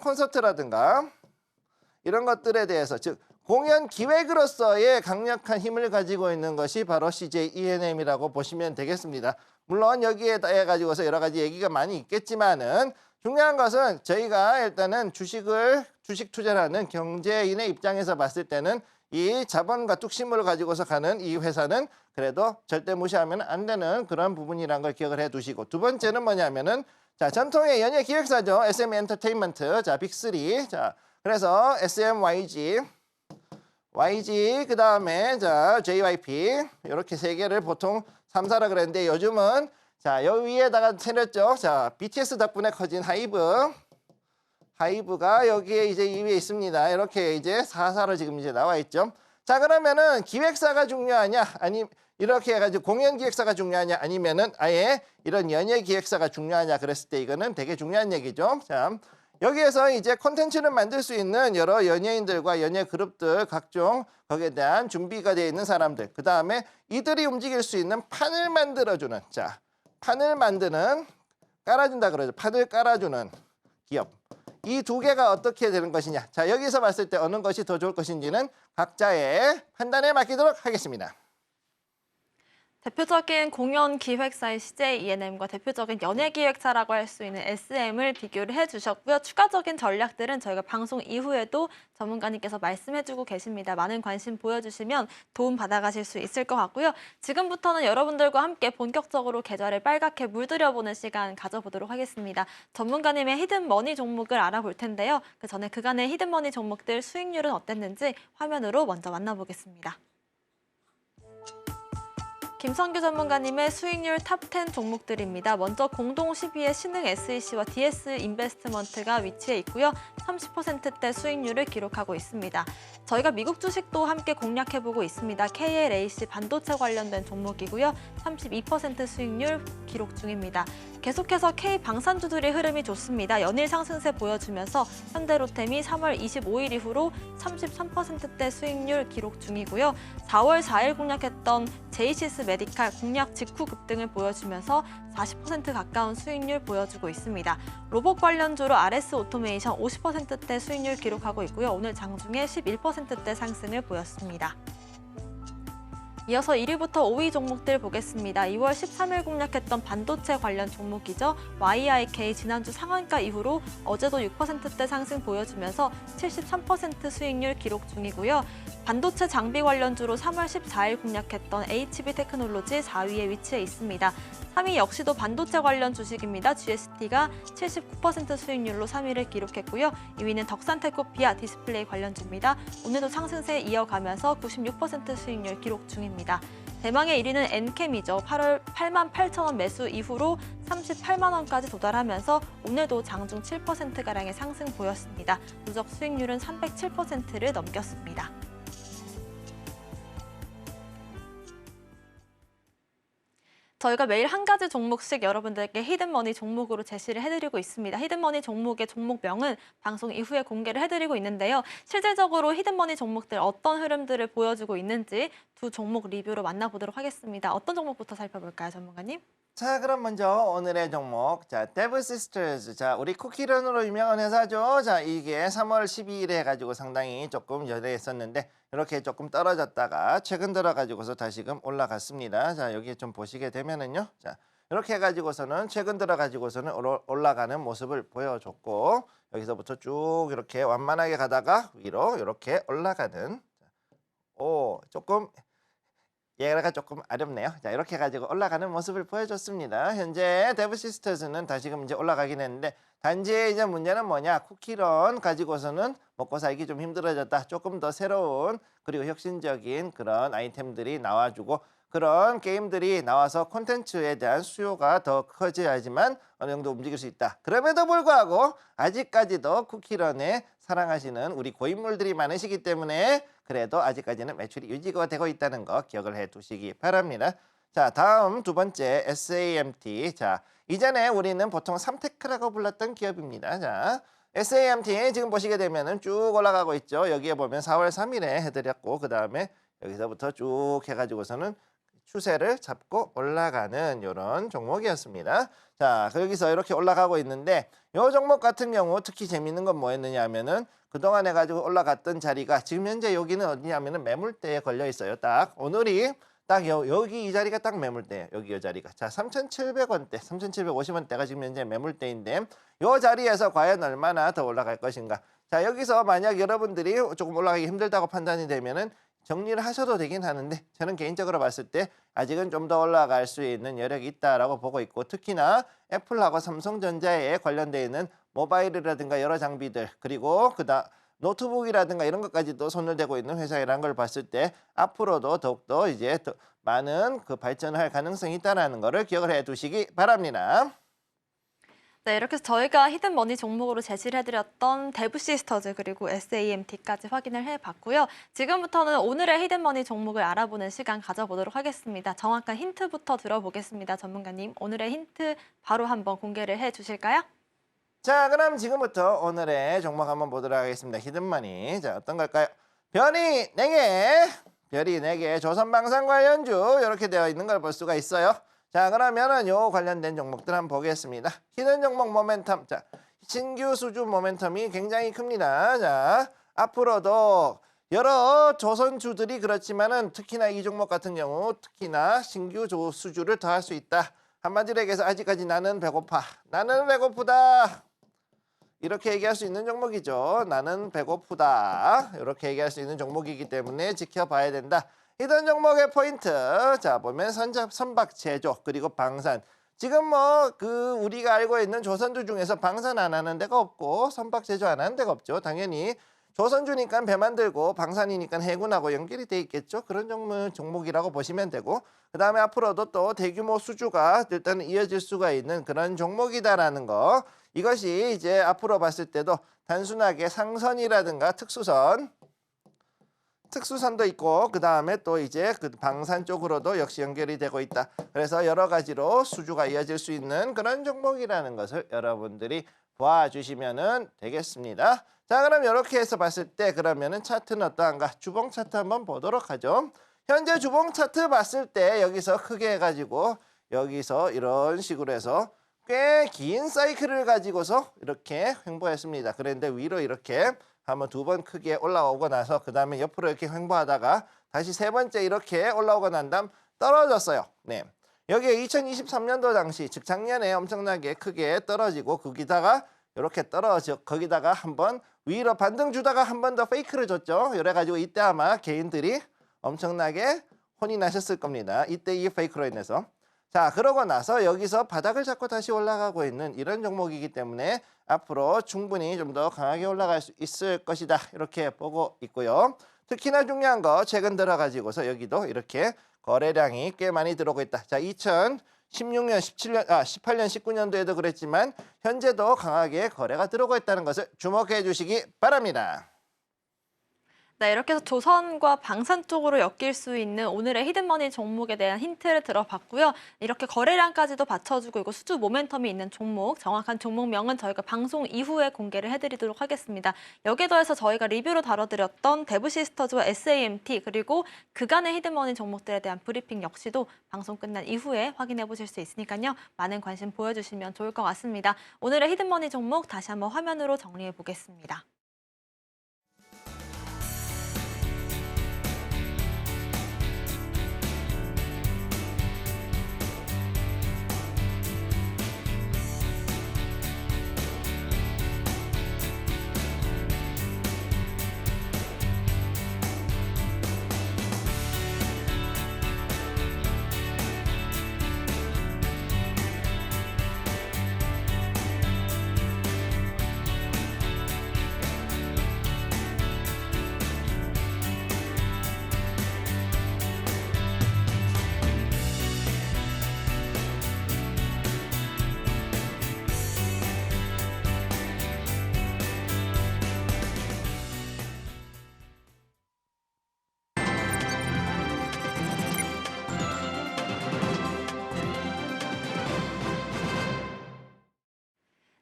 콘서트라든가 이런 것들에 대해서 즉 공연 기획으로서의 강력한 힘을 가지고 있는 것이 바로 CJ ENM이라고 보시면 되겠습니다. 물론 여기에 대해 가지고서 여러 가지 얘기가 많이 있겠지만은 중요한 것은 저희가 일단은 주식 투자를 하는 경제인의 입장에서 봤을 때는 이 자본과 뚝심을 가지고서 가는 이 회사는 그래도 절대 무시하면 안 되는 그런 부분이라는 걸 기억을 해 두시고 두 번째는 뭐냐면은 자 전통의 연예 기획사죠. SM 엔터테인먼트 자 빅3 자 그래서 SM YG 그 다음에 자 JYP 이렇게 세 개를 보통 3사라 그랬는데 요즘은 자 여기 위에다가 차렸죠. 자 BTS 덕분에 커진 하이브가 여기에 이제 2위에 있습니다. 이렇게 이제 4사로 지금 이제 나와 있죠. 자 그러면은 기획사가 중요하냐 아니 이렇게 해가지고 공연 기획사가 중요하냐 아니면은 아예 이런 연예 기획사가 중요하냐 그랬을 때 이거는 되게 중요한 얘기죠. 자 여기에서 이제 콘텐츠를 만들 수 있는 여러 연예인들과 연예 그룹들 각종 거기에 대한 준비가 되어 있는 사람들 그 다음에 이들이 움직일 수 있는 판을 만들어주는 자 판을 만드는 깔아준다 그러죠. 판을 깔아주는 기업 이 두 개가 어떻게 되는 것이냐 자 여기서 봤을 때 어느 것이 더 좋을 것인지는 각자의 판단에 맡기도록 하겠습니다. 대표적인 공연 기획사의 CJ ENM과 대표적인 연예 기획사라고 할 수 있는 SM을 비교를 해주셨고요. 추가적인 전략들은 저희가 방송 이후에도 전문가님께서 말씀해주고 계십니다. 많은 관심 보여주시면 도움 받아가실 수 있을 것 같고요. 지금부터는 여러분들과 함께 본격적으로 계좌를 빨갛게 물들여보는 시간 가져보도록 하겠습니다. 전문가님의 히든머니 종목을 알아볼 텐데요. 그 전에 그간의 히든머니 종목들 수익률은 어땠는지 화면으로 먼저 만나보겠습니다. 김성규 전문가님의 수익률 탑10 종목들입니다. 먼저 공동 10위에 신흥 SEC와 DS 인베스트먼트가 위치해 있고요. 30%대 수익률을 기록하고 있습니다. 저희가 미국 주식도 함께 공략해보고 있습니다. KLAC 반도체 관련된 종목이고요. 32% 수익률 기록 중입니다. 계속해서 K방산주들의 흐름이 좋습니다. 연일 상승세 보여주면서 현대로템이 3월 25일 이후로 33%대 수익률 기록 중이고요. 4월 4일 공략했던 제이시스 메디칼 공략 직후 급등을 보여주면서 40% 가까운 수익률 보여주고 있습니다. 로봇 관련주로 RS 오토메이션 50%대 수익률 기록하고 있고요. 오늘 장중에 11%대 상승을 보였습니다. 이어서 1위부터 5위 종목들 보겠습니다. 2월 13일 공략했던 반도체 관련 종목이죠. YIK 지난주 상한가 이후로 어제도 6%대 상승 보여주면서 73% 수익률 기록 중이고요. 반도체 장비 관련주로 3월 14일 공략했던 HB 테크놀로지 4위에 위치해 있습니다. 3위 역시도 반도체 관련 주식입니다. GST가 79% 수익률로 3위를 기록했고요. 2위는 덕산테크피아 디스플레이 관련주입니다. 오늘도 상승세 이어가면서 96% 수익률 기록 중입니다. 대망의 1위는 엔캠이죠. 8월 88,000원 매수 이후로 38만 원까지 도달하면서 오늘도 장중 7%가량의 상승 보였습니다. 누적 수익률은 307%를 넘겼습니다. 저희가 매일 한 가지 종목씩 여러분들께 히든머니 종목으로 제시를 해드리고 있습니다. 히든머니 종목의 종목명은 방송 이후에 공개를 해드리고 있는데요. 실질적으로 히든머니 종목들 어떤 흐름들을 보여주고 있는지 두 종목 리뷰로 만나보도록 하겠습니다. 어떤 종목부터 살펴볼까요, 전문가님? 자, 그럼 먼저 오늘의 종목. 자, 데브시스터즈. 자, 우리 쿠키런으로 유명한 회사죠. 자, 이게 3월 12일에 해가지고 상당히 조금 열애했었는데 이렇게 조금 떨어졌다가 최근 들어가지고서 다시금 올라갔습니다. 자, 여기 좀 보시게 되면은요. 자, 이렇게 해가지고서는 최근 들어가지고서는 올라가는 모습을 보여줬고 여기서부터 쭉 이렇게 완만하게 가다가 위로 이렇게 올라가는. 조금 얘가 조금 어렵네요. 자, 이렇게 가지고 올라가는 모습을 보여줬습니다. 현재 데브시스터즈는 다시금 이제 올라가긴 했는데 단지 이제 문제는 뭐냐? 쿠키런 가지고서는 먹고 살기 좀 힘들어졌다. 조금 더 새로운 그리고 혁신적인 그런 아이템들이 나와주고 그런 게임들이 나와서 콘텐츠에 대한 수요가 더 커져야지만 어느 정도 움직일 수 있다. 그럼에도 불구하고 아직까지도 쿠키런에 사랑하시는 우리 고인물들이 많으시기 때문에 그래도 아직까지는 매출이 유지가 되고 있다는 거 기억을 해두시기 바랍니다. 자, 다음 두 번째 SAMT. 자, 이전에 우리는 보통 삼테크라고 불렀던 기업입니다. 자, SAMT 지금 보시게 되면은 쭉 올라가고 있죠. 여기에 보면 4월 3일에 해드렸고 그 다음에 여기서부터 쭉 해가지고서는 추세를 잡고 올라가는 이런 종목이었습니다. 자, 여기서 이렇게 올라가고 있는데 이 종목 같은 경우 특히 재밌는 건 뭐였느냐 하면은 그동안 해가지고 올라갔던 자리가 지금 현재 여기는 어디냐면은 매물대에 걸려 있어요. 딱 오늘이 딱 여기 이 자리가 딱 매물대예요. 여기 이 자리가. 자, 3,700원대, 3,750원대가 지금 현재 매물대인데 이 자리에서 과연 얼마나 더 올라갈 것인가. 자, 여기서 만약 여러분들이 조금 올라가기 힘들다고 판단이 되면은 정리를 하셔도 되긴 하는데 저는 개인적으로 봤을 때 아직은 좀 더 올라갈 수 있는 여력이 있다라고 보고 있고 특히나 애플하고 삼성전자에 관련되어 있는 모바일이라든가 여러 장비들 그리고 노트북이라든가 이런 것까지도 손을 대고 있는 회사라는 걸 봤을 때 앞으로도 더욱더 이제 더 많은 그 발전을 할 가능성이 있다는 거를 기억을 해두시기 바랍니다. 네, 이렇게 해서 저희가 히든머니 종목으로 제시를 해드렸던 데브시스터즈 그리고 SAMT까지 확인을 해봤고요. 지금부터는 오늘의 히든머니 종목을 알아보는 시간 가져보도록 하겠습니다. 정확한 힌트부터 들어보겠습니다. 전문가님, 오늘의 힌트 바로 한번 공개를 해주실까요? 자, 그럼 지금부터 오늘의 종목 한번 보도록 하겠습니다. 히든머니. 자, 어떤 걸까요? 별이 4개, 별이 4개, 조선방산 관련주 이렇게 되어 있는 걸 볼 수가 있어요. 자, 그러면은 요 관련된 종목들 한번 보겠습니다. 히든 종목 모멘텀. 자, 신규 수주 모멘텀이 굉장히 큽니다. 자, 앞으로도 여러 조선주들이 그렇지만은 특히나 이 종목 같은 경우 특히나 신규 수주를 더 할 수 있다. 한마디로 얘기해서 아직까지 나는 배고파. 나는 배고프다. 이렇게 얘기할 수 있는 종목이죠. 나는 배고프다. 이렇게 얘기할 수 있는 종목이기 때문에 지켜봐야 된다. 히든 종목의 포인트. 자, 보면 선박 제조 그리고 방산. 지금 우리가 알고 있는 조선주 중에서 방산 안 하는 데가 없고 선박 제조 안 하는 데가 없죠. 당연히 조선주니까 배 만들고 방산이니까 해군하고 연결이 돼 있겠죠. 그런 종목이라고 보시면 되고 그다음에 앞으로도 또 대규모 수주가 일단 이어질 수가 있는 그런 종목이다라는 거. 이것이 이제 앞으로 봤을 때도 단순하게 상선이라든가 특수선도 있고 그다음에 또 이제 그 방산 쪽으로도 역시 연결이 되고 있다. 그래서 여러 가지로 수주가 이어질 수 있는 그런 종목이라는 것을 여러분들이 봐주시면 되겠습니다. 자, 그럼 이렇게 해서 봤을 때 그러면은 차트는 어떠한가? 주봉 차트 한번 보도록 하죠. 현재 주봉 차트 봤을 때 여기서 크게 해가지고 여기서 이런 식으로 해서 꽤 긴 사이클을 가지고서 이렇게 횡보했습니다. 그런데 위로 이렇게 한번 두 번 크게 올라오고 나서 그 다음에 옆으로 이렇게 횡보하다가 다시 세 번째 이렇게 올라오고 난 다음 떨어졌어요. 네. 여기에 2023년도 당시 즉 작년에 엄청나게 크게 떨어지고 거기다가 이렇게 거기다가 한번 위로 반등 주다가 한 번 더 페이크를 줬죠. 이래가지고 이때 아마 개인들이 엄청나게 혼이 나셨을 겁니다. 이때 이 페이크로 인해서. 자, 그러고 나서 여기서 바닥을 잡고 다시 올라가고 있는 이런 종목이기 때문에 앞으로 충분히 좀 더 강하게 올라갈 수 있을 것이다. 이렇게 보고 있고요. 특히나 중요한 거 최근 들어가지고서 여기도 이렇게 거래량이 꽤 많이 들어오고 있다. 자, 2016년, 18년, 19년도에도 그랬지만 현재도 강하게 거래가 들어오고 있다는 것을 주목해 주시기 바랍니다. 네, 이렇게 해서 조선과 방산 쪽으로 엮일 수 있는 오늘의 히든머니 종목에 대한 힌트를 들어봤고요. 이렇게 거래량까지도 받쳐주고 있고 수주 모멘텀이 있는 종목, 정확한 종목명은 저희가 방송 이후에 공개를 해드리도록 하겠습니다. 여기에 더해서 저희가 리뷰로 다뤄드렸던 대부시스터즈와 SAMT 그리고 그간의 히든머니 종목들에 대한 브리핑 역시도 방송 끝난 이후에 확인해 보실 수 있으니까요. 많은 관심 보여주시면 좋을 것 같습니다. 오늘의 히든머니 종목 다시 한번 화면으로 정리해 보겠습니다.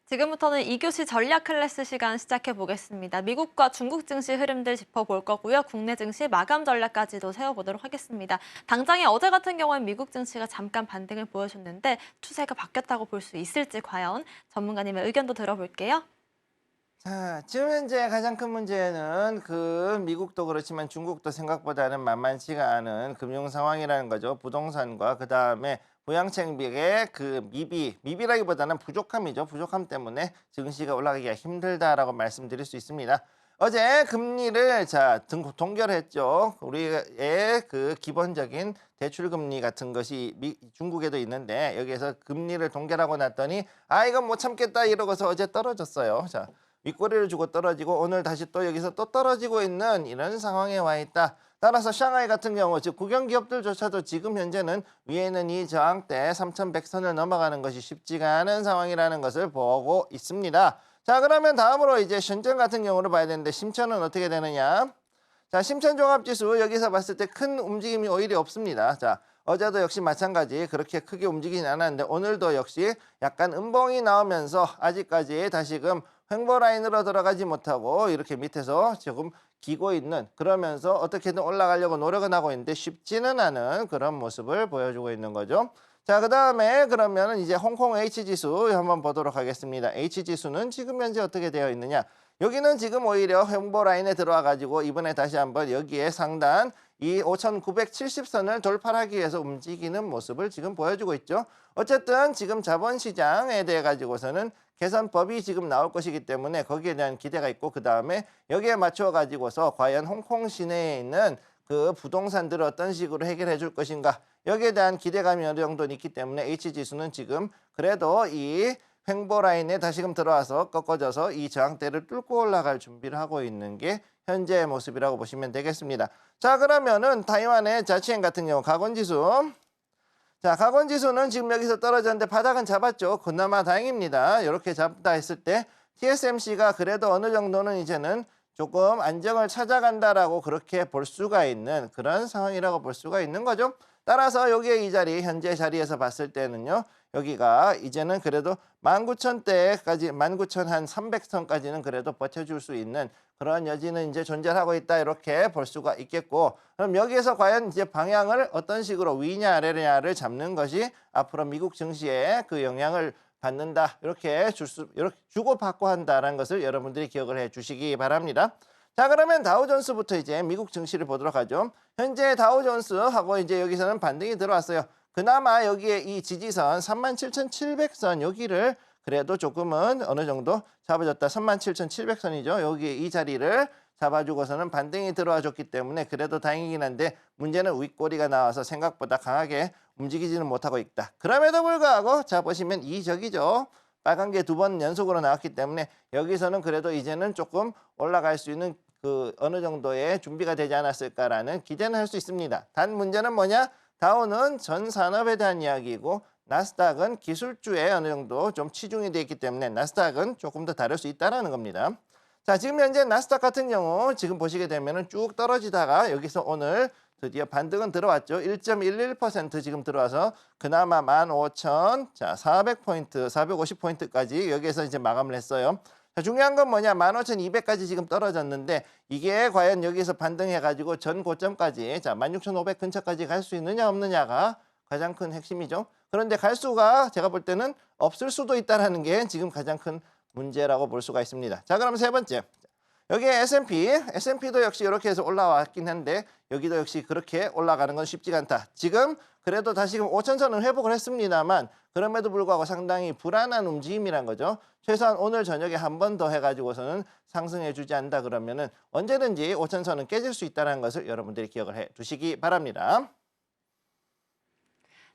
지금부터는 2교시 전략 클래스 시간 시작해 보겠습니다. 미국과 중국 증시 흐름들 짚어볼 거고요. 국내 증시 마감 전략까지도 세워보도록 하겠습니다. 당장에 어제 같은 경우는 미국 증시가 잠깐 반등을 보여줬는데 추세가 바뀌었다고 볼 수 있을지 과연 전문가님의 의견도 들어볼게요. 자, 지금 현재 가장 큰 문제는 그 미국도 그렇지만 중국도 생각보다는 만만치가 않은 금융 상황이라는 거죠. 부동산과 그 다음에 부양책비의 그 미비라기보다는 부족함이죠. 부족함 때문에 증시가 올라가기가 힘들다라고 말씀드릴 수 있습니다. 어제 금리를 동결했죠. 우리의 그 기본적인 대출 금리 같은 것이 중국에도 있는데 여기에서 금리를 동결하고 났더니 이건 못 참겠다 이러고서 어제 떨어졌어요. 자, 윗꼬리를 주고 떨어지고 오늘 다시 또 여기서 또 떨어지고 있는 이런 상황에 와 있다. 따라서 샹하이 같은 경우 즉 국영 기업들조차도 지금 현재는 위에 있는 이 저항대 3,100선을 넘어가는 것이 쉽지가 않은 상황이라는 것을 보고 있습니다. 자, 그러면 다음으로 이제 신전 같은 경우를 봐야 되는데 심천은 어떻게 되느냐? 자, 심천 종합지수 여기서 봤을 때 큰 움직임이 오히려 없습니다. 자, 어제도 역시 마찬가지 그렇게 크게 움직이진 않았는데 오늘도 역시 약간 음봉이 나오면서 아직까지 다시금 횡보 라인으로 들어가지 못하고 이렇게 밑에서 조금 기고 있는 그러면서 어떻게든 올라가려고 노력은 하고 있는데 쉽지는 않은 그런 모습을 보여주고 있는 거죠. 자, 그 다음에 그러면 이제 홍콩 H지수 한번 보도록 하겠습니다. H지수는 지금 현재 어떻게 되어 있느냐. 여기는 지금 오히려 횡보 라인에 들어와 가지고 이번에 다시 한번 여기에 상단 이 5,970선을 돌파하기 위해서 움직이는 모습을 지금 보여주고 있죠. 어쨌든 지금 자본시장에 대해 가지고서는 개선법이 지금 나올 것이기 때문에 거기에 대한 기대가 있고 그 다음에 여기에 맞춰 가지고서 과연 홍콩 시내에 있는 그 부동산들을 어떤 식으로 해결해 줄 것인가 여기에 대한 기대감이 어느 정도는 있기 때문에 H지수는 지금 그래도 이 횡보 라인에 다시금 들어와서 꺾어져서 이 저항대를 뚫고 올라갈 준비를 하고 있는 게 현재의 모습이라고 보시면 되겠습니다. 자, 그러면은 타이완의 자치행 같은 경우 가곤지수. 자, 가곤지수는 지금 여기서 떨어졌는데 바닥은 잡았죠. 그나마 다행입니다. 이렇게 잡다 했을 때 TSMC가 그래도 어느 정도는 이제는 조금 안정을 찾아간다라고 그렇게 볼 수가 있는 그런 상황이라고 볼 수가 있는 거죠. 따라서 여기에 이 자리, 현재 자리에서 봤을 때는요. 여기가 이제는 그래도 19,000대까지, 19,300선까지는 그래도 버텨줄 수 있는 그런 여지는 이제 존재하고 있다. 이렇게 볼 수가 있겠고, 그럼 여기에서 과연 이제 방향을 어떤 식으로 위냐 아래냐를 잡는 것이 앞으로 미국 증시에 그 영향을 받는다. 이렇게 이렇게 주고받고 한다라는 것을 여러분들이 기억을 해 주시기 바랍니다. 자, 그러면 다우존스부터 이제 미국 증시를 보도록 하죠. 현재 다우존스하고 이제 여기서는 반등이 들어왔어요. 그나마 여기에 이 지지선 37,700선 여기를 그래도 조금은 어느 정도 잡아줬다. 37,700선이죠. 여기 이 자리를 잡아주고서는 반등이 들어와 줬기 때문에 그래도 다행이긴 한데 문제는 윗꼬리가 나와서 생각보다 강하게 움직이지는 못하고 있다. 그럼에도 불구하고 자 보시면 이 저기죠. 빨간 게 2번 연속으로 나왔기 때문에 여기서는 그래도 이제는 조금 올라갈 수 있는 그 어느 정도의 준비가 되지 않았을까라는 기대는 할 수 있습니다. 단 문제는 뭐냐? 다우는 전 산업에 대한 이야기이고 나스닥은 기술주에 어느 정도 좀 치중이 되어 있기 때문에 나스닥은 조금 더 다를 수 있다는 겁니다. 자, 지금 현재 나스닥 같은 경우 지금 보시게 되면은 쭉 떨어지다가 여기서 오늘 드디어 반등은 들어왔죠. 1.11% 지금 들어와서 그나마 15,400포인트, 450포인트까지 여기에서 이제 마감을 했어요. 자, 중요한 건 뭐냐? 15,200까지 지금 떨어졌는데 이게 과연 여기서 반등해가지고 전 고점까지 자 16,500 근처까지 갈 수 있느냐 없느냐가 가장 큰 핵심이죠. 그런데 갈 수가 제가 볼 때는 없을 수도 있다는 게 지금 가장 큰 문제라고 볼 수가 있습니다. 자, 그럼 세 번째. 여기에 S&P도 역시 이렇게 해서 올라왔긴 한데 여기도 역시 그렇게 올라가는 건 쉽지가 않다. 지금 그래도 다시금 5천선은 회복을 했습니다만 그럼에도 불구하고 상당히 불안한 움직임이란 거죠. 최소한 오늘 저녁에 한 번 더 해가지고서는 상승해 주지 않는다 그러면은 언제든지 5천선은 깨질 수 있다는 것을 여러분들이 기억을 해 두시기 바랍니다.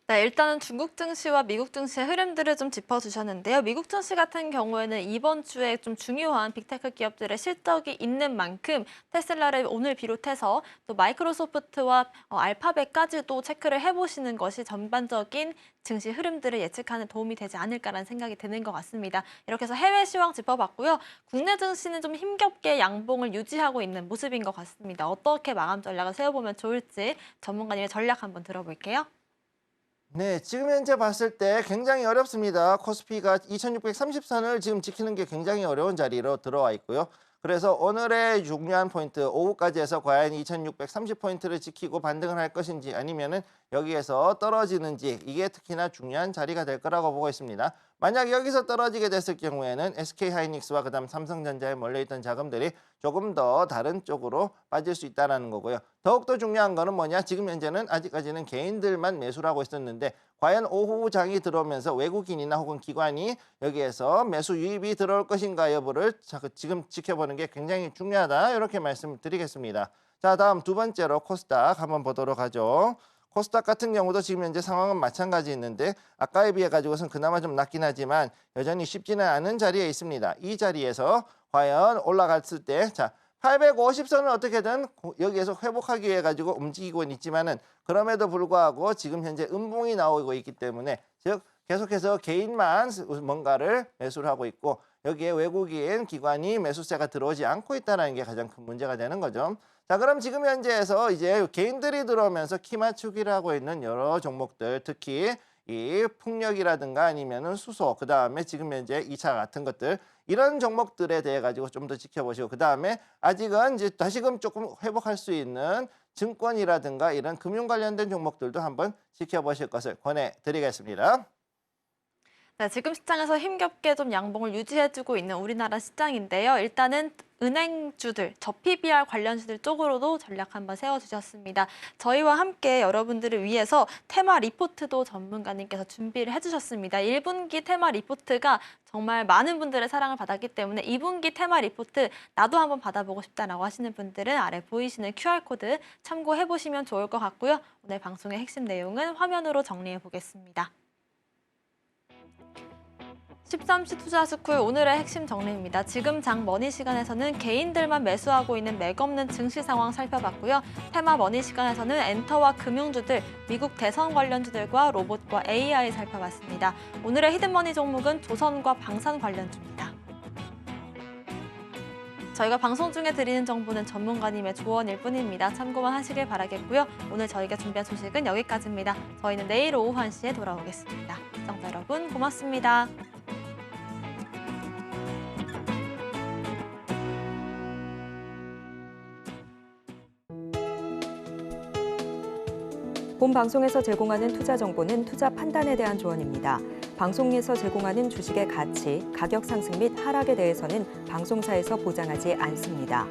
네, 일단은 중국 증시와 미국 증시의 흐름들을 좀 짚어주셨는데요. 미국 증시 같은 경우에는 이번 주에 좀 중요한 빅테크 기업들의 실적이 있는 만큼 테슬라를 오늘 비롯해서 또 마이크로소프트와 알파벳까지도 체크를 해보시는 것이 전반적인 증시 흐름들을 예측하는 도움이 되지 않을까라는 생각이 드는 것 같습니다. 이렇게 해서 해외 시황 짚어봤고요. 국내 증시는 좀 힘겹게 양봉을 유지하고 있는 모습인 것 같습니다. 어떻게 마감 전략을 세워보면 좋을지 전문가님의 전략 한번 들어볼게요. 네, 지금 현재 봤을 때 굉장히 어렵습니다. 코스피가 2630선을 지금 지키는 게 굉장히 어려운 자리로 들어와 있고요. 그래서 오늘의 중요한 포인트 오후까지 해서 과연 2630포인트를 지키고 반등을 할 것인지 아니면은 여기에서 떨어지는지 이게 특히나 중요한 자리가 될 거라고 보고 있습니다. 만약 여기서 떨어지게 됐을 경우에는 SK하이닉스와 그다음 삼성전자에 몰려있던 자금들이 조금 더 다른 쪽으로 빠질 수 있다는 거고요. 더욱더 중요한 거는 뭐냐? 지금 현재는 아직까지는 개인들만 매수를 하고 있었는데 과연 오후 장이 들어오면서 외국인이나 혹은 기관이 여기에서 매수 유입이 들어올 것인가 여부를 지금 지켜보는 게 굉장히 중요하다. 이렇게 말씀드리겠습니다. 자, 다음 두 번째로 코스닥 한번 보도록 하죠. 코스닥 같은 경우도 지금 현재 상황은 마찬가지 있는데 아까에 비해 가지고선 그나마 좀 낮긴 하지만 여전히 쉽지는 않은 자리에 있습니다. 이 자리에서 과연 올라갔을 때 자 850선은 어떻게든 여기에서 회복하기 위해 가지고 움직이고 있지만은 그럼에도 불구하고 지금 현재 음봉이 나오고 있기 때문에 즉 계속해서 개인만 뭔가를 매수를 하고 있고 여기에 외국인 기관이 매수세가 들어오지 않고 있다는 게 가장 큰 문제가 되는 거죠. 자, 그럼 지금 현재에서 이제 개인들이 들어오면서 키 맞추기를 하고 있는 여러 종목들, 특히 이 풍력이라든가 아니면은 수소, 그 다음에 지금 현재 2차 같은 것들 이런 종목들에 대해 가지고 좀 더 지켜보시고 그 다음에 아직은 이제 다시금 조금 회복할 수 있는 증권이라든가 이런 금융 관련된 종목들도 한번 지켜보실 것을 권해드리겠습니다. 네, 지금 시장에서 힘겹게 좀 양봉을 유지해주고 있는 우리나라 시장인데요. 일단은 은행주들, 저PBR 관련주들 쪽으로도 전략 한번 세워주셨습니다. 저희와 함께 여러분들을 위해서 테마 리포트도 전문가님께서 준비를 해주셨습니다. 1분기 테마 리포트가 정말 많은 분들의 사랑을 받았기 때문에 2분기 테마 리포트 나도 한번 받아보고 싶다라고 하시는 분들은 아래 보이시는 QR코드 참고해보시면 좋을 것 같고요. 오늘 방송의 핵심 내용은 화면으로 정리해 보겠습니다. 13시 투자스쿨 오늘의 핵심 정리입니다. 지금 장 머니 시간에서는 개인들만 매수하고 있는 맥없는 증시 상황 살펴봤고요. 테마 머니 시간에서는 엔터와 금융주들, 미국 대선 관련주들과 로봇과 AI 살펴봤습니다. 오늘의 히든머니 종목은 조선과 방산 관련주입니다. 저희가 방송 중에 드리는 정보는 전문가님의 조언일 뿐입니다. 참고만 하시길 바라겠고요. 오늘 저희가 준비한 소식은 여기까지입니다. 저희는 내일 오후 1시에 돌아오겠습니다. 시청자 여러분 고맙습니다. 본 방송에서 제공하는 투자 정보는 투자 판단에 대한 조언입니다. 방송에서 제공하는 주식의 가치, 가격 상승 및 하락에 대해서는 방송사에서 보장하지 않습니다.